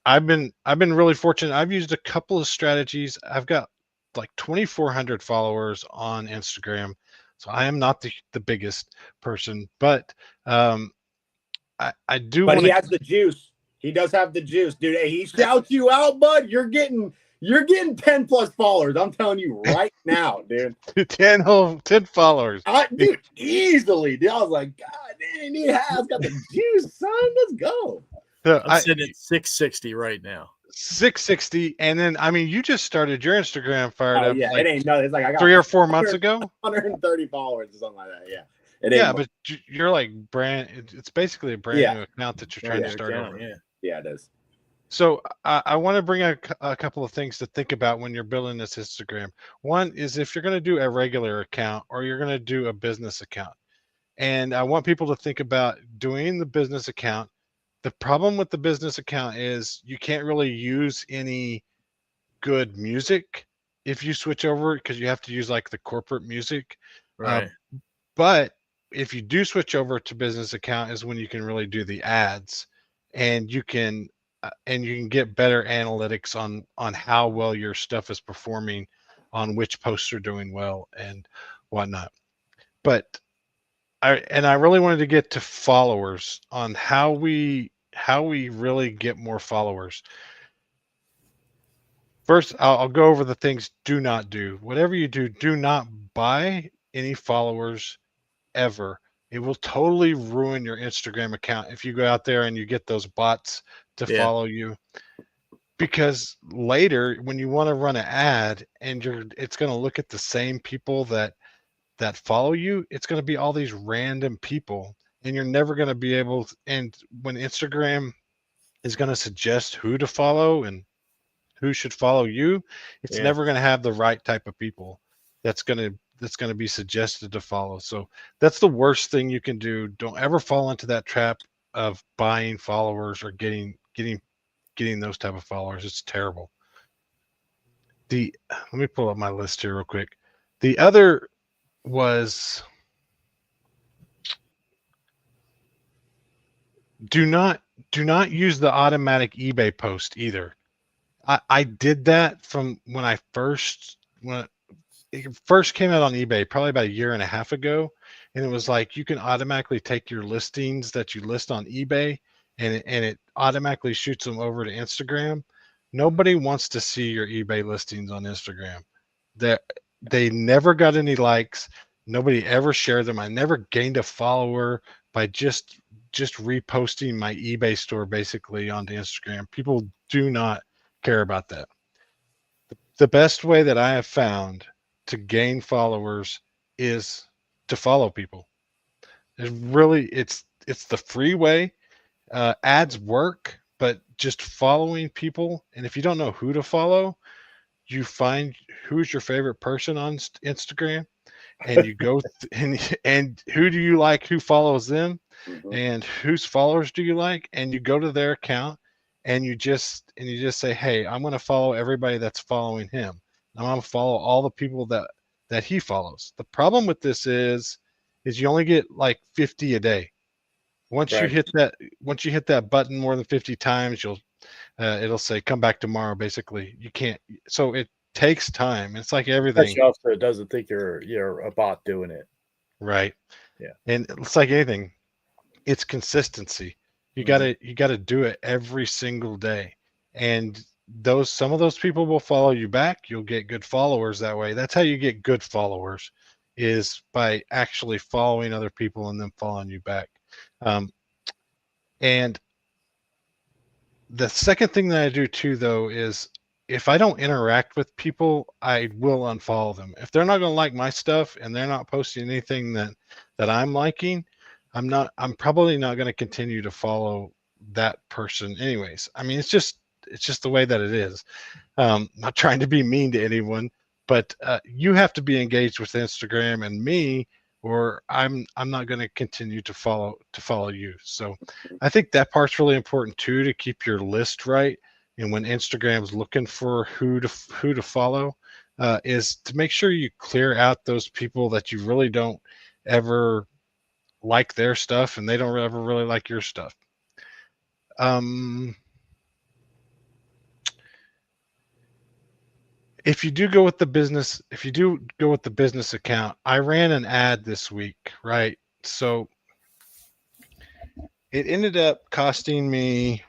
Speaker 2: I've been really fortunate. I've used a couple of strategies. I've got like 2,400 followers on Instagram, so I am not the biggest person, but I do.
Speaker 4: But he has the juice. He does have the juice, dude. Hey, he shouts you out, bud. You're getting 10 plus followers. I'm telling you right now, dude.
Speaker 2: 10 followers.
Speaker 4: Dude, easily, dude. I was like, God damn, he has got the juice, son. Let's go.
Speaker 3: So I'm sitting at 660 right now.
Speaker 2: 660, and then you just started your Instagram fired up.
Speaker 4: Yeah, it ain't nothing. It's like I got
Speaker 2: 3 or 4 months ago.
Speaker 4: 130 followers or something like that. Yeah.
Speaker 2: But you're like it's basically a brand new account that you're trying to start over.
Speaker 4: Yeah, it is.
Speaker 2: So I want to bring a couple of things to think about when you're building this Instagram. One is if you're going to do a regular account or you're going to do a business account. And I want people to think about doing the business account. The problem with the business account is you can't really use any good music if you switch over because you have to use like the corporate music.
Speaker 3: Right.
Speaker 2: But if you do switch over to business account is when you can really do the ads and you can get better analytics on how well your stuff is performing, on which posts are doing well and whatnot. But I really wanted to get to followers on how we really get more followers. First, I'll go over the things do not do. Whatever you do, do not buy any followers ever. It will totally ruin your Instagram account if you go out there and you get those bots to
Speaker 3: Yeah.
Speaker 2: follow you. Because later, when you want to run an ad and it's going to look at the same people that follow you, it's going to be all these random people, and you're never going to be able to, and when Instagram is going to suggest who to follow and who should follow you, it's
Speaker 3: Yeah.
Speaker 2: never going to have the right type of people that's going to be suggested to follow. So that's the worst thing you can do. Don't ever fall into that trap of buying followers or getting those type of followers. It's terrible. Let me pull up my list here real quick. The other was do not use the automatic eBay post either. I did that from when it first came out on eBay, probably about a year and a half ago, and it was like you can automatically take your listings that you list on eBay, and it automatically shoots them over to Instagram. Nobody wants to see your eBay listings on Instagram. They never got any likes. Nobody ever shared them. I never gained a follower by just reposting my eBay store basically onto Instagram. People do not care about that. The best way that I have found to gain followers is to follow people. It's the free way. Ads work, but just following people. And if you don't know who to follow, you find who's your favorite person on Instagram, and you go and who do you like, who follows them, and whose followers do you like, and you go to their account and you just say, hey, I'm going to follow everybody that's following him. I'm going to follow all the people that he follows. The problem with this is you only get like 50 a day. Once you
Speaker 3: Right.
Speaker 2: hit that button more than 50 times, it'll say come back tomorrow. Basically, you can't. So it takes time. It's like everything.
Speaker 3: Especially also it doesn't think you're a bot doing it.
Speaker 2: Right.
Speaker 3: Yeah.
Speaker 2: And it's like anything. It's consistency. You gotta do it every single day. And some of those people will follow you back. You'll get good followers that way. That's how you get good followers, is by actually following other people and then following you back. And the second thing that I do too, though, is if I don't interact with people, I will unfollow them. If they're not going to like my stuff and they're not posting anything that I'm liking, I'm probably not going to continue to follow that person anyways. I mean, it's just the way that it is. Not trying to be mean to anyone, but you have to be engaged with Instagram and me, or I'm not going to continue to follow you. So I think that part's really important too, to keep your list right. And when Instagram's looking for who to follow, is to make sure you clear out those people that you really don't ever like their stuff and they don't ever really like your stuff. If you do go with the business account, I ran an ad this week, right? So it ended up costing me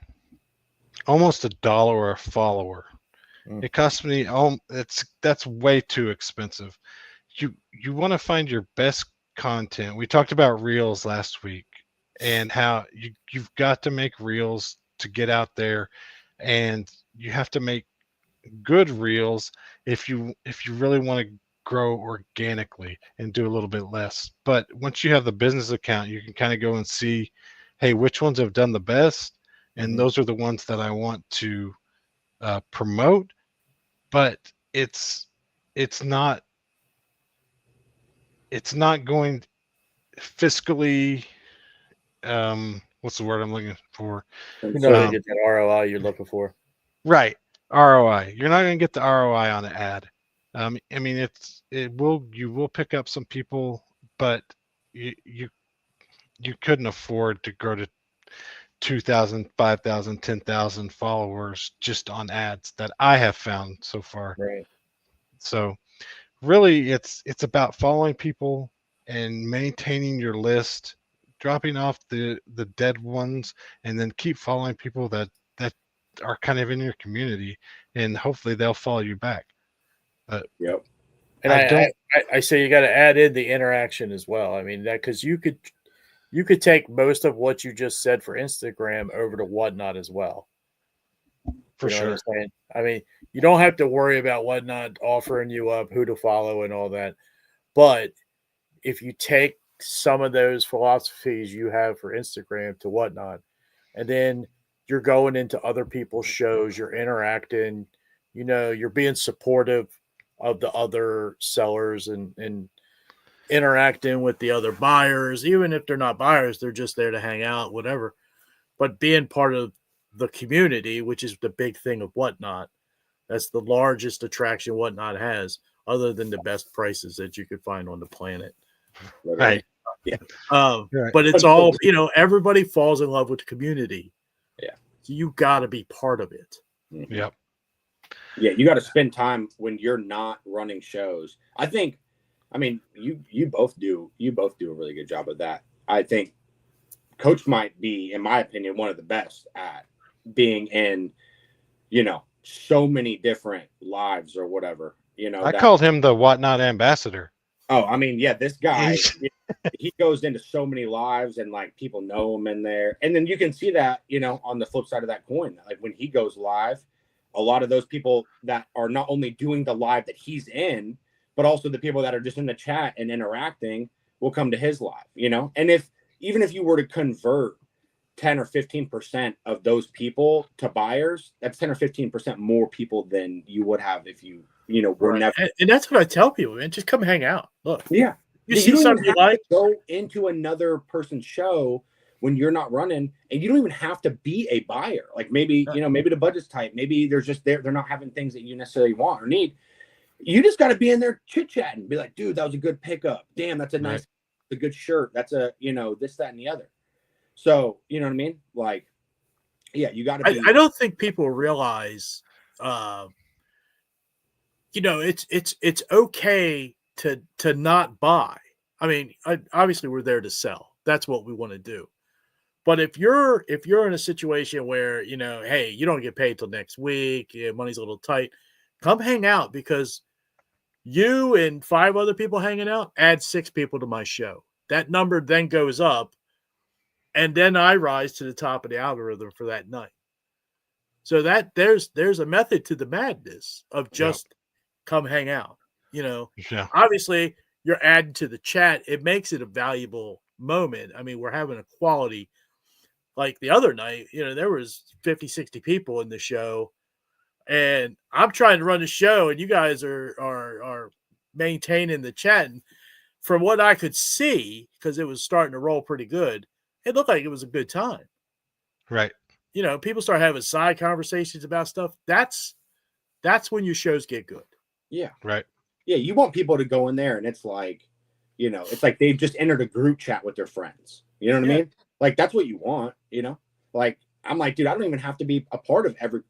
Speaker 2: almost $1 a follower. It cost me that's way too expensive. You want to find your best content. We talked about reels last week and how you've got to make reels to get out there, and you have to make good reels if you really want to grow organically and do a little bit less. But once you have the business account, you can kind of go and see, hey, which ones have done the best, and those are the ones that I want to promote. But it's not going fiscally, what's the word I'm looking for?
Speaker 3: You're not going to get that ROI you're looking for.
Speaker 2: Right. ROI. You're not going to get the ROI on an ad. I mean, you will pick up some people, but you couldn't afford to grow to 2,000, 5,000, 10,000 followers just on ads that I have found so far.
Speaker 3: Right.
Speaker 2: So really it's about following people, and maintaining your list, dropping off the dead ones, and then keep following people that are kind of in your community, and hopefully they'll follow you back. But
Speaker 4: Yep.
Speaker 3: And
Speaker 2: I don't.
Speaker 3: I say you got to add in the interaction as well. I mean that because you could take most of what you just said for Instagram over to Whatnot as well.
Speaker 2: For
Speaker 3: You know
Speaker 2: sure.
Speaker 3: what I'm saying? I mean, you don't have to worry about Whatnot offering you up who to follow and all that. But if you take some of those philosophies you have for Instagram to Whatnot, and then you're going into other people's shows, you're interacting, you're being supportive of the other sellers and interacting with the other buyers, even if they're not buyers, they're just there to hang out, whatever. But being part of the community, which is the big thing of Whatnot, that's the largest attraction Whatnot has, other than the best prices that you could find on the planet.
Speaker 2: Right.
Speaker 4: Yeah.
Speaker 2: Right.
Speaker 3: But it's all, everybody falls in love with the community.
Speaker 4: Yeah.
Speaker 3: So you got to be part of it.
Speaker 2: Yep.
Speaker 4: Yeah, you got to spend time when you're not running shows. I mean, you both do a really good job of that. I think Coach might be, in my opinion, one of the best at being in, so many different lives or whatever.
Speaker 2: I called him the Whatnot ambassador.
Speaker 4: Oh, I mean, yeah, this guy, he goes into so many lives and like people know him in there. And then you can see that, on the flip side of that coin, like when he goes live, a lot of those people that are not only doing the live that he's in, but also the people that are just in the chat and interacting will come to his live, And even if you were to convert 10 or 15% of those people to buyers, that's 10 or 15% more people than you would have if you, were
Speaker 3: Right.
Speaker 4: never.
Speaker 3: And that's what I tell people, man. Just come hang out. Look.
Speaker 4: Yeah.
Speaker 3: You see something you like?
Speaker 4: Go into another person's show when you're not running, and you don't even have to be a buyer. Like maybe, maybe the budget's tight. Maybe they're just they're not having things that you necessarily want or need. You just got to be in there chit-chatting. Be like, dude, that was a good pickup. Damn, that's a good shirt. That's a, this, that, and the other. So, you know what I mean? Like, yeah, you got to be.
Speaker 3: I don't think people realize, it's okay to not buy. I mean, obviously we're there to sell. That's what we want to do. But if you're in a situation where, hey, you don't get paid till next week, money's a little tight, come hang out, because you and 5 other people hanging out add 6 people to my show. That number then goes up, and then I rise to the top of the algorithm for that night. So that there's a method to the madness of just come hang out.
Speaker 2: Yeah.
Speaker 3: Obviously you're adding to the chat. It makes it a valuable moment. I mean, we're having a quality, like the other night, there was 50, 60 people in the show, and I'm trying to run the show, and you guys are maintaining the chat. And from what I could see, because it was starting to roll pretty good, it looked like it was a good time.
Speaker 2: Right.
Speaker 3: People start having side conversations about stuff. That's when your shows get good.
Speaker 4: Yeah.
Speaker 2: Right.
Speaker 4: Yeah, you want people to go in there and it's like, it's like they've just entered a group chat with their friends. You know what I mean? Like that's what you want, Like I'm like, dude, I don't even have to be a part of every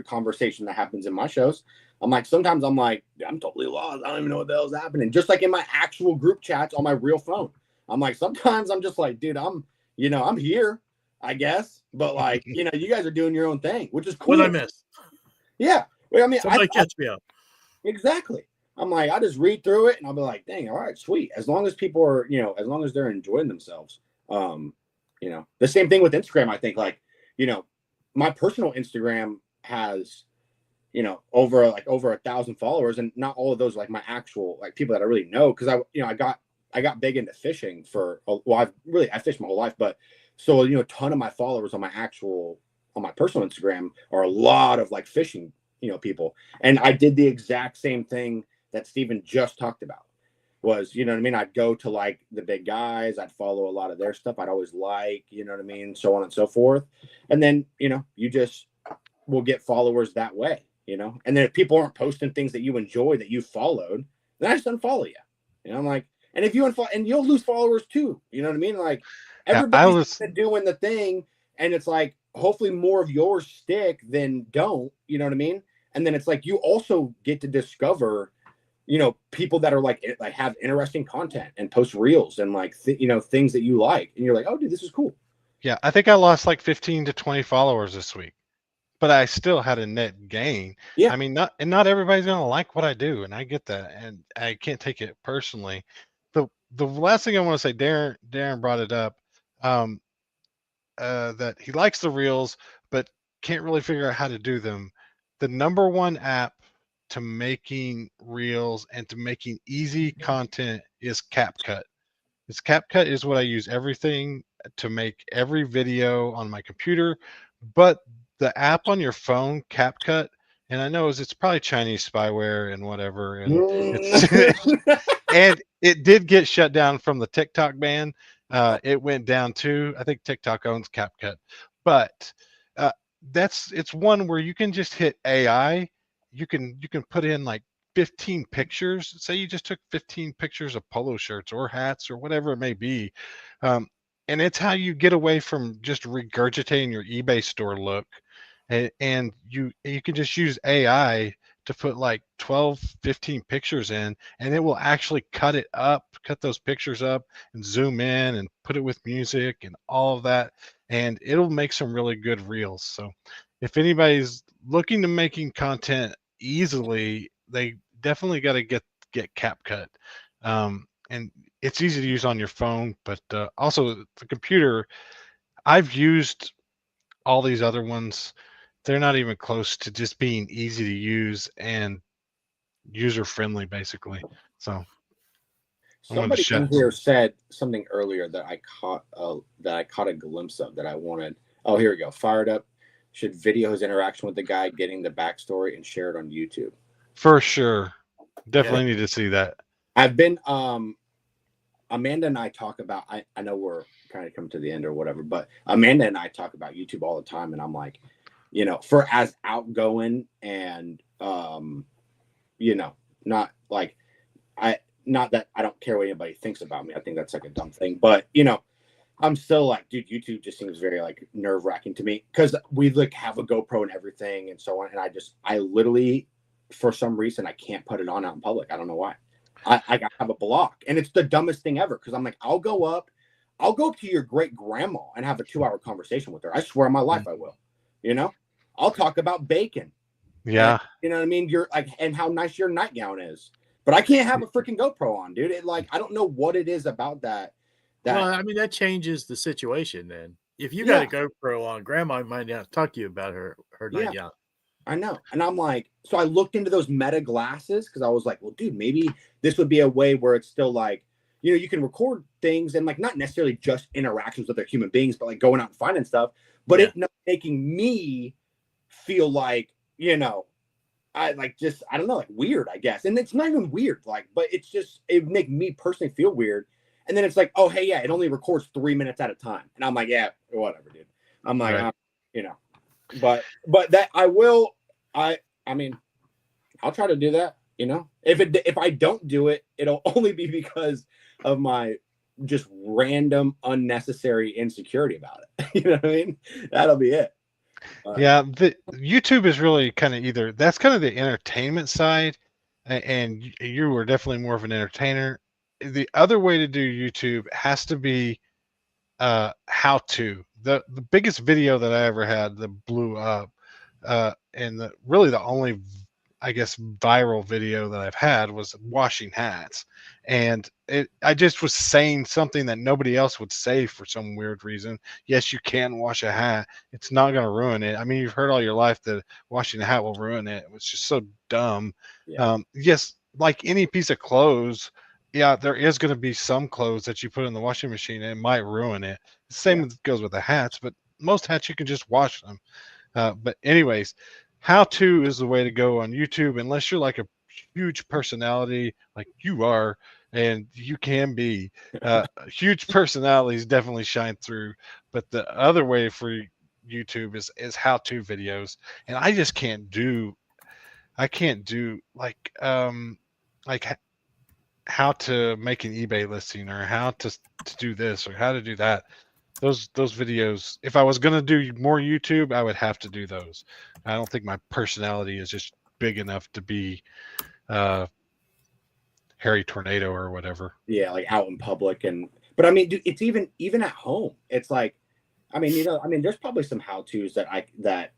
Speaker 4: conversation that happens in my shows. I'm like, sometimes I'm like, I'm totally lost. I don't even know what the hell's happening. Just like in my actual group chats on my real phone. I'm like, sometimes I'm just like, dude, I'm here, I guess. But like, you guys are doing your own thing, which is cool.
Speaker 3: What I missed?
Speaker 4: Yeah. Well, I mean,
Speaker 3: somebody catch me up.
Speaker 4: Exactly. I'm like, I just read through it and I'll be like, dang, all right, sweet. As long as people are, as long as they're enjoying themselves. The same thing with Instagram, I think, like, my personal Instagram has, over 1,000 followers, and not all of those like my actual like people that I really know. Cause I got big into fishing I fished my whole life, but so, a ton of my followers on my personal Instagram are a lot of like fishing, people. And I did the exact same thing that Steven just talked about was, I'd go to like the big guys, I'd follow a lot of their stuff. I'd always like, so on and so forth. And then, you just will get followers that way, and then if people aren't posting things that you enjoy, that you followed, then I just unfollow you. I'm like, and if you unfollow, and you'll lose followers too, you know what I mean? Like everybody's doing the thing, and it's like, hopefully more of yours stick than don't, you know what I mean? And then it's like, you also get to discover, people that are like have interesting content and post reels and like things that you like, and you're like, oh dude, this is cool.
Speaker 2: Yeah, I think I lost like 15 to 20 followers this week, but I still had a net gain.
Speaker 4: Yeah.
Speaker 2: I mean, not everybody's gonna like what I do, and I get that, and I can't take it personally. The last thing I want to say, Darren brought it up, that he likes the reels, but can't really figure out how to do them. The number one app to making reels and to making easy content is CapCut. CapCut is what I use everything to make every video on my computer, but the app on your phone, CapCut, and I know it's probably Chinese spyware and whatever, and it's and it did get shut down from the TikTok ban. It went down to, I think TikTok owns CapCut, but it's one where you can just hit AI. You can put in like 15 pictures. Say you just took 15 pictures of polo shirts or hats or whatever it may be, and it's how you get away from just regurgitating your eBay store look, and you can just use AI to put like 12, 15 pictures in, and it will actually cut those pictures up and zoom in and put it with music and all of that, and it'll make some really good reels. So if anybody's looking to making content easily, they definitely got to get CapCut. And it's easy to use on your phone, but also the computer. I've used all these other ones. They're not even close to just being easy to use and user friendly, basically. So
Speaker 4: somebody in here said something earlier that I caught a glimpse of that I wanted. Oh, here we go. Fired up. Should video his interaction with the guy, getting the backstory, and share it on YouTube.
Speaker 2: For sure. Definitely need to see that.
Speaker 4: I've been Amanda and I talk about, I know we're kind of coming to the end or whatever, but Amanda and I talk about YouTube all the time, and I'm like, for as outgoing and not like not that I don't care what anybody thinks about me. I think that's like a dumb thing, but I'm still like, dude, YouTube just seems very like nerve wracking to me, because we like have a GoPro and everything and so on. And I literally, for some reason, I can't put it on out in public. I don't know why. I have a block, and it's the dumbest thing ever. Cause I'm like, I'll go up to your great grandma and have a 2-hour conversation with her. I swear on my life I will, I'll talk about bacon.
Speaker 2: Yeah.
Speaker 4: And, you know what I mean? You're like, and how nice your nightgown is, but I can't have a freaking GoPro on, dude. It I don't know what it is about that.
Speaker 3: Well, I mean, that changes the situation then. If you got a GoPro on, grandma might not talk to you about her nightgown.
Speaker 4: I know. And I'm like, so I looked into those Meta glasses, because I was like, well, dude, maybe this would be a way where it's still like, you can record things and like not necessarily just interactions with other human beings, but like going out and finding stuff, but it not making me feel like, I like just, I don't know, like weird, I guess. And it's not even weird, like, but it's just, it would make me personally feel weird. And then it's like, oh, hey, yeah, it only records 3 minutes at a time. And I'm like, yeah, whatever, dude. I'm like, but that I mean, I'll try to do that, if I don't do it, it'll only be because of my just random unnecessary insecurity about it. You know what I mean? That'll be it.
Speaker 2: Yeah. The YouTube is really kind of that's kind of the entertainment side, and you were definitely more of an entertainer. The other way to do YouTube has to be how to. The biggest video that I ever had that blew up, and really the only, I guess, viral video that I've had was washing hats. And I just was saying something that nobody else would say for some weird reason. Yes, you can wash a hat. It's not going to ruin it. I mean, you've heard all your life that washing a hat will ruin it. It was just so dumb.
Speaker 4: Yeah.
Speaker 2: Yes, like any piece of clothes, yeah, there is going to be some clothes that you put in the washing machine and it might ruin it. The same goes with the hats, but most hats you can just wash them. But anyways, how to is the way to go on YouTube, unless you're like a huge personality like you are, and you can be. Huge personalities definitely shine through, but the other way for YouTube is how to videos, and I just can't do like how to make an eBay listing, or how to do this, or how to do that. Those videos, if I was going to do more YouTube, I would have to do those. I don't think my personality is just big enough to be hairy tornado or whatever.
Speaker 4: Yeah, like out in public. But I mean, dude, it's even at home. It's like, I mean, there's probably some how-tos that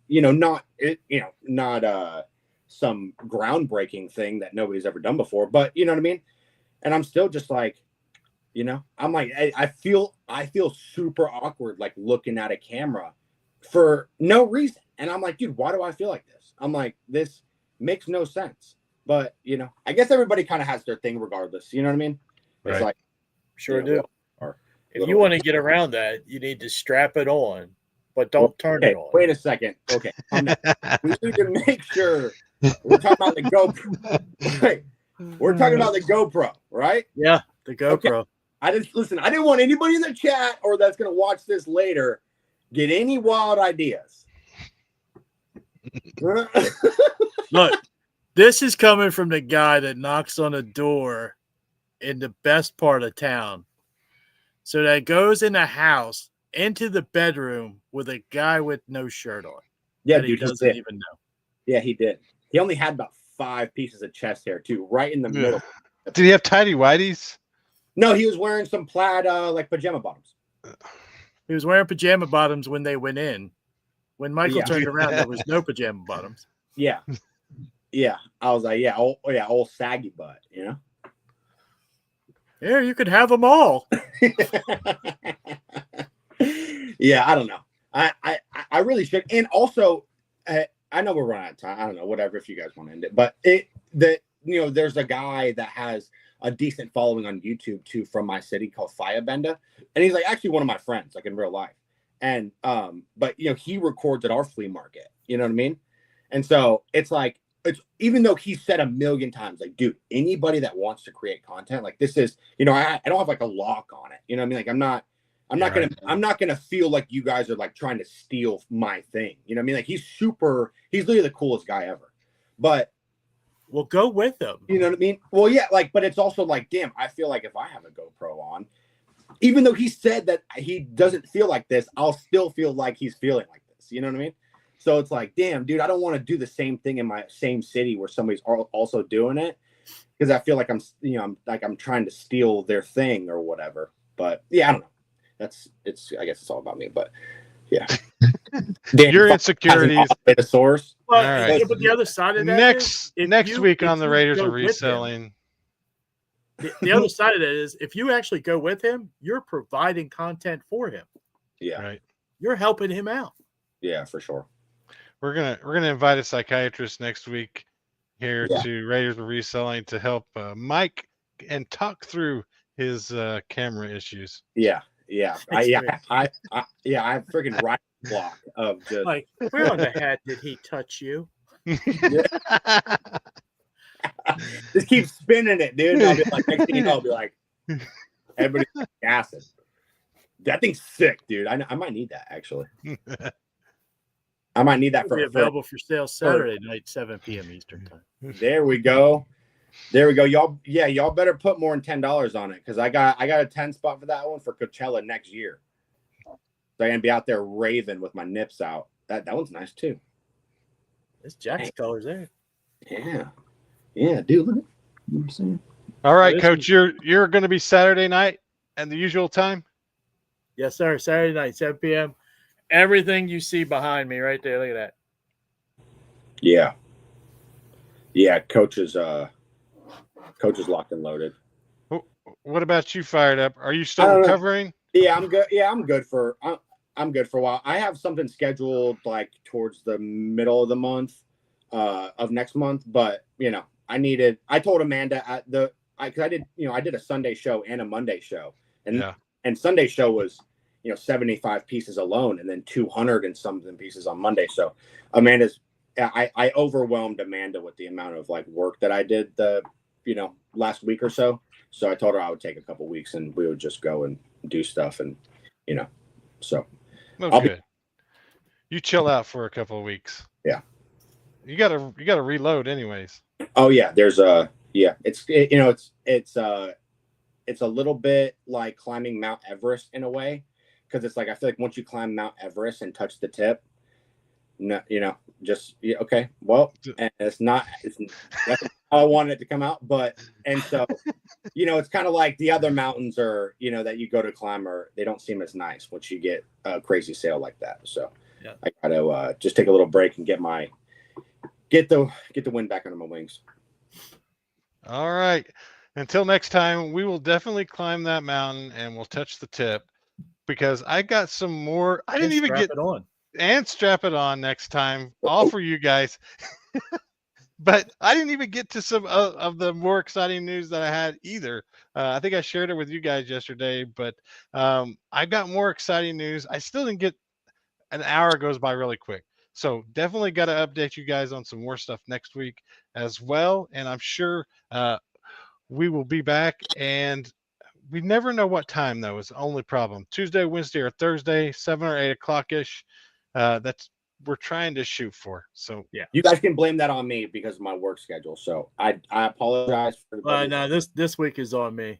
Speaker 4: not some groundbreaking thing that nobody's ever done before, but you know what I mean? And I'm still just like, I'm like, I feel super awkward, like looking at a camera for no reason. And I'm like, dude, why do I feel like this? I'm like, this makes no sense. But, I guess everybody kind of has their thing regardless. You know what I mean? It's
Speaker 2: Right.
Speaker 4: like,
Speaker 3: Sure do.
Speaker 4: or
Speaker 3: If you want to get around that, you need to strap it on, but don't turn it on.
Speaker 4: Wait a second. Okay. We need to make sure we're talking about the GoPro. Right. We're talking about the GoPro, right?
Speaker 3: Yeah, the GoPro.
Speaker 4: Okay. I didn't want anybody in the chat or that's going to watch this later get any wild ideas.
Speaker 3: Look, this is coming from the guy that knocks on a door in the best part of town. So that goes in a house into the bedroom with a guy with no shirt on.
Speaker 4: Yeah,
Speaker 3: that he
Speaker 4: dude,
Speaker 3: doesn't even know.
Speaker 4: Yeah, he did. He only had about 5 pieces of chest hair too, right in the middle.
Speaker 2: Did he have tidy whities?
Speaker 4: No, he was wearing some plaid like pajama bottoms.
Speaker 3: He was wearing pajama bottoms when they went in. When Michael turned around, there was no pajama bottoms.
Speaker 4: Yeah. Yeah. I was like, old saggy butt,
Speaker 3: Yeah, you could have them all.
Speaker 4: Yeah, I don't know. I really should. And also, I know we're running out of time. I don't know, whatever, if you guys want to end it. But there's a guy that has a decent following on YouTube too from my city called Firebender. And he's like actually one of my friends, like in real life. And but he records at our flea market. You know what I mean? And so it's like, even though he said 1,000,000 times, like, dude, anybody that wants to create content, like this is, I don't have like a lock on it. You know what I mean? Like I'm not gonna feel like you guys are like trying to steal my thing. You know what I mean? Like he's literally the coolest guy ever. But
Speaker 3: we'll go with him.
Speaker 4: You know what I mean? Well, yeah, but it's also like, damn, I feel like if I have a GoPro on, even though he said that he doesn't feel like this, I'll still feel like he's feeling like this. You know what I mean? So it's like, damn, dude, I don't want to do the same thing in my same city where somebody's also doing it, because I feel like I'm trying to steal their thing or whatever. But yeah, I don't know. I guess it's all about me. But yeah,
Speaker 2: your insecurities.
Speaker 4: The source.
Speaker 3: Well, right. But the other side of that
Speaker 2: next week on the Raiders of Reselling.
Speaker 3: The other side of that is if you actually go with him, you're providing content for him.
Speaker 4: Yeah,
Speaker 2: right.
Speaker 3: You're helping him out.
Speaker 4: Yeah, for sure.
Speaker 2: We're gonna invite a psychiatrist next week here to Raiders of Reselling to help Mike and talk through his camera issues.
Speaker 4: Yeah. I have freaking right block of just
Speaker 3: like, where on the head did he touch you?
Speaker 4: Just keep spinning it, dude. And I'll be like, next thing you know, I'll be like, everybody's like, acid. That thing's sick, dude. I might need that actually. I might need that
Speaker 3: for available for sale Saturday night, 7 p.m. Eastern time.
Speaker 4: There we go. Y'all better put more than $10 on it, because I got a 10 spot for that one for Coachella next year. So I'm gonna be out there raving with my nips out. That one's nice too.
Speaker 3: This Jack's colors there.
Speaker 4: Yeah, dude. Look at what I'm saying.
Speaker 2: All right, Coach. You're gonna be Saturday night at the usual time?
Speaker 3: Yes, sir. Saturday night, 7 p.m. Everything you see behind me right there. Look at that.
Speaker 4: Yeah. Yeah, Coach is locked and loaded.
Speaker 2: What about you, Fired Up? Are you still recovering?
Speaker 4: Yeah, I'm good. Yeah, I'm good for a while. I have something scheduled like towards the middle of the month of next month, but I told Amanda because I did a Sunday show and a Monday show, and Sunday show was 75 pieces alone, and then 200 and something pieces on Monday. So I overwhelmed Amanda with the amount of like work that I did the last week or so. So I told her I would take a couple weeks and we would just go and do stuff, and so.
Speaker 2: Okay. You chill out for a couple of weeks.
Speaker 4: Yeah.
Speaker 2: You gotta reload anyways.
Speaker 4: Oh yeah, it's a little bit like climbing Mount Everest in a way, because it's like I feel like once you climb Mount Everest and touch the tip, no, just yeah, okay. Well, and it's that's how I wanted it to come out, but and so it's kind of like the other mountains are, that you go to climb, or they don't seem as nice once you get a crazy sale like that. So
Speaker 3: yeah.
Speaker 4: I gotta just take a little break and get the wind back under my wings.
Speaker 2: All right. Until next time, we will definitely climb that mountain and we'll touch the tip, because I got some more. I didn't
Speaker 3: And
Speaker 2: even
Speaker 3: strap
Speaker 2: get
Speaker 3: it on.
Speaker 2: and strap it on next time, all for you guys. But I didn't even get to some of the more exciting news that I had either. I think I shared it with you guys yesterday, but I've got more exciting news. I still didn't get. An hour goes by really quick. So definitely got to update you guys on some more stuff next week as well. And I'm sure we will be back. And we never know what time, though, is the only problem. Tuesday, Wednesday, or Thursday, 7 or 8 o'clock ish. That's we're trying to shoot for. So
Speaker 3: Yeah,
Speaker 4: you guys can blame that on me because of my work schedule. So I apologize for
Speaker 3: no, this week is on me.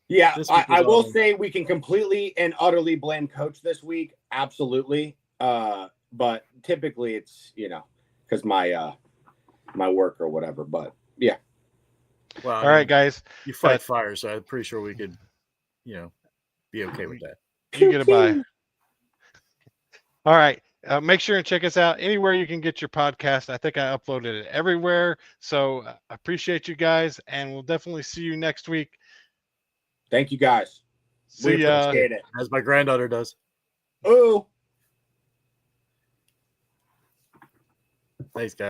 Speaker 4: Yeah, I will say we can completely and utterly blame Coach this week. Absolutely. But typically it's, because my work or whatever. But yeah.
Speaker 3: Well,
Speaker 2: all right, guys.
Speaker 3: You fight fire, so I'm pretty sure we could, be okay with that.
Speaker 2: You get a bye. All right. Make sure and check us out anywhere you can get your podcast. I think I uploaded it everywhere. So I appreciate you guys, and we'll definitely see you next week.
Speaker 4: Thank you, guys.
Speaker 2: See ya.
Speaker 4: Appreciate it.
Speaker 3: As my granddaughter does.
Speaker 4: Oh.
Speaker 3: Thanks, guys.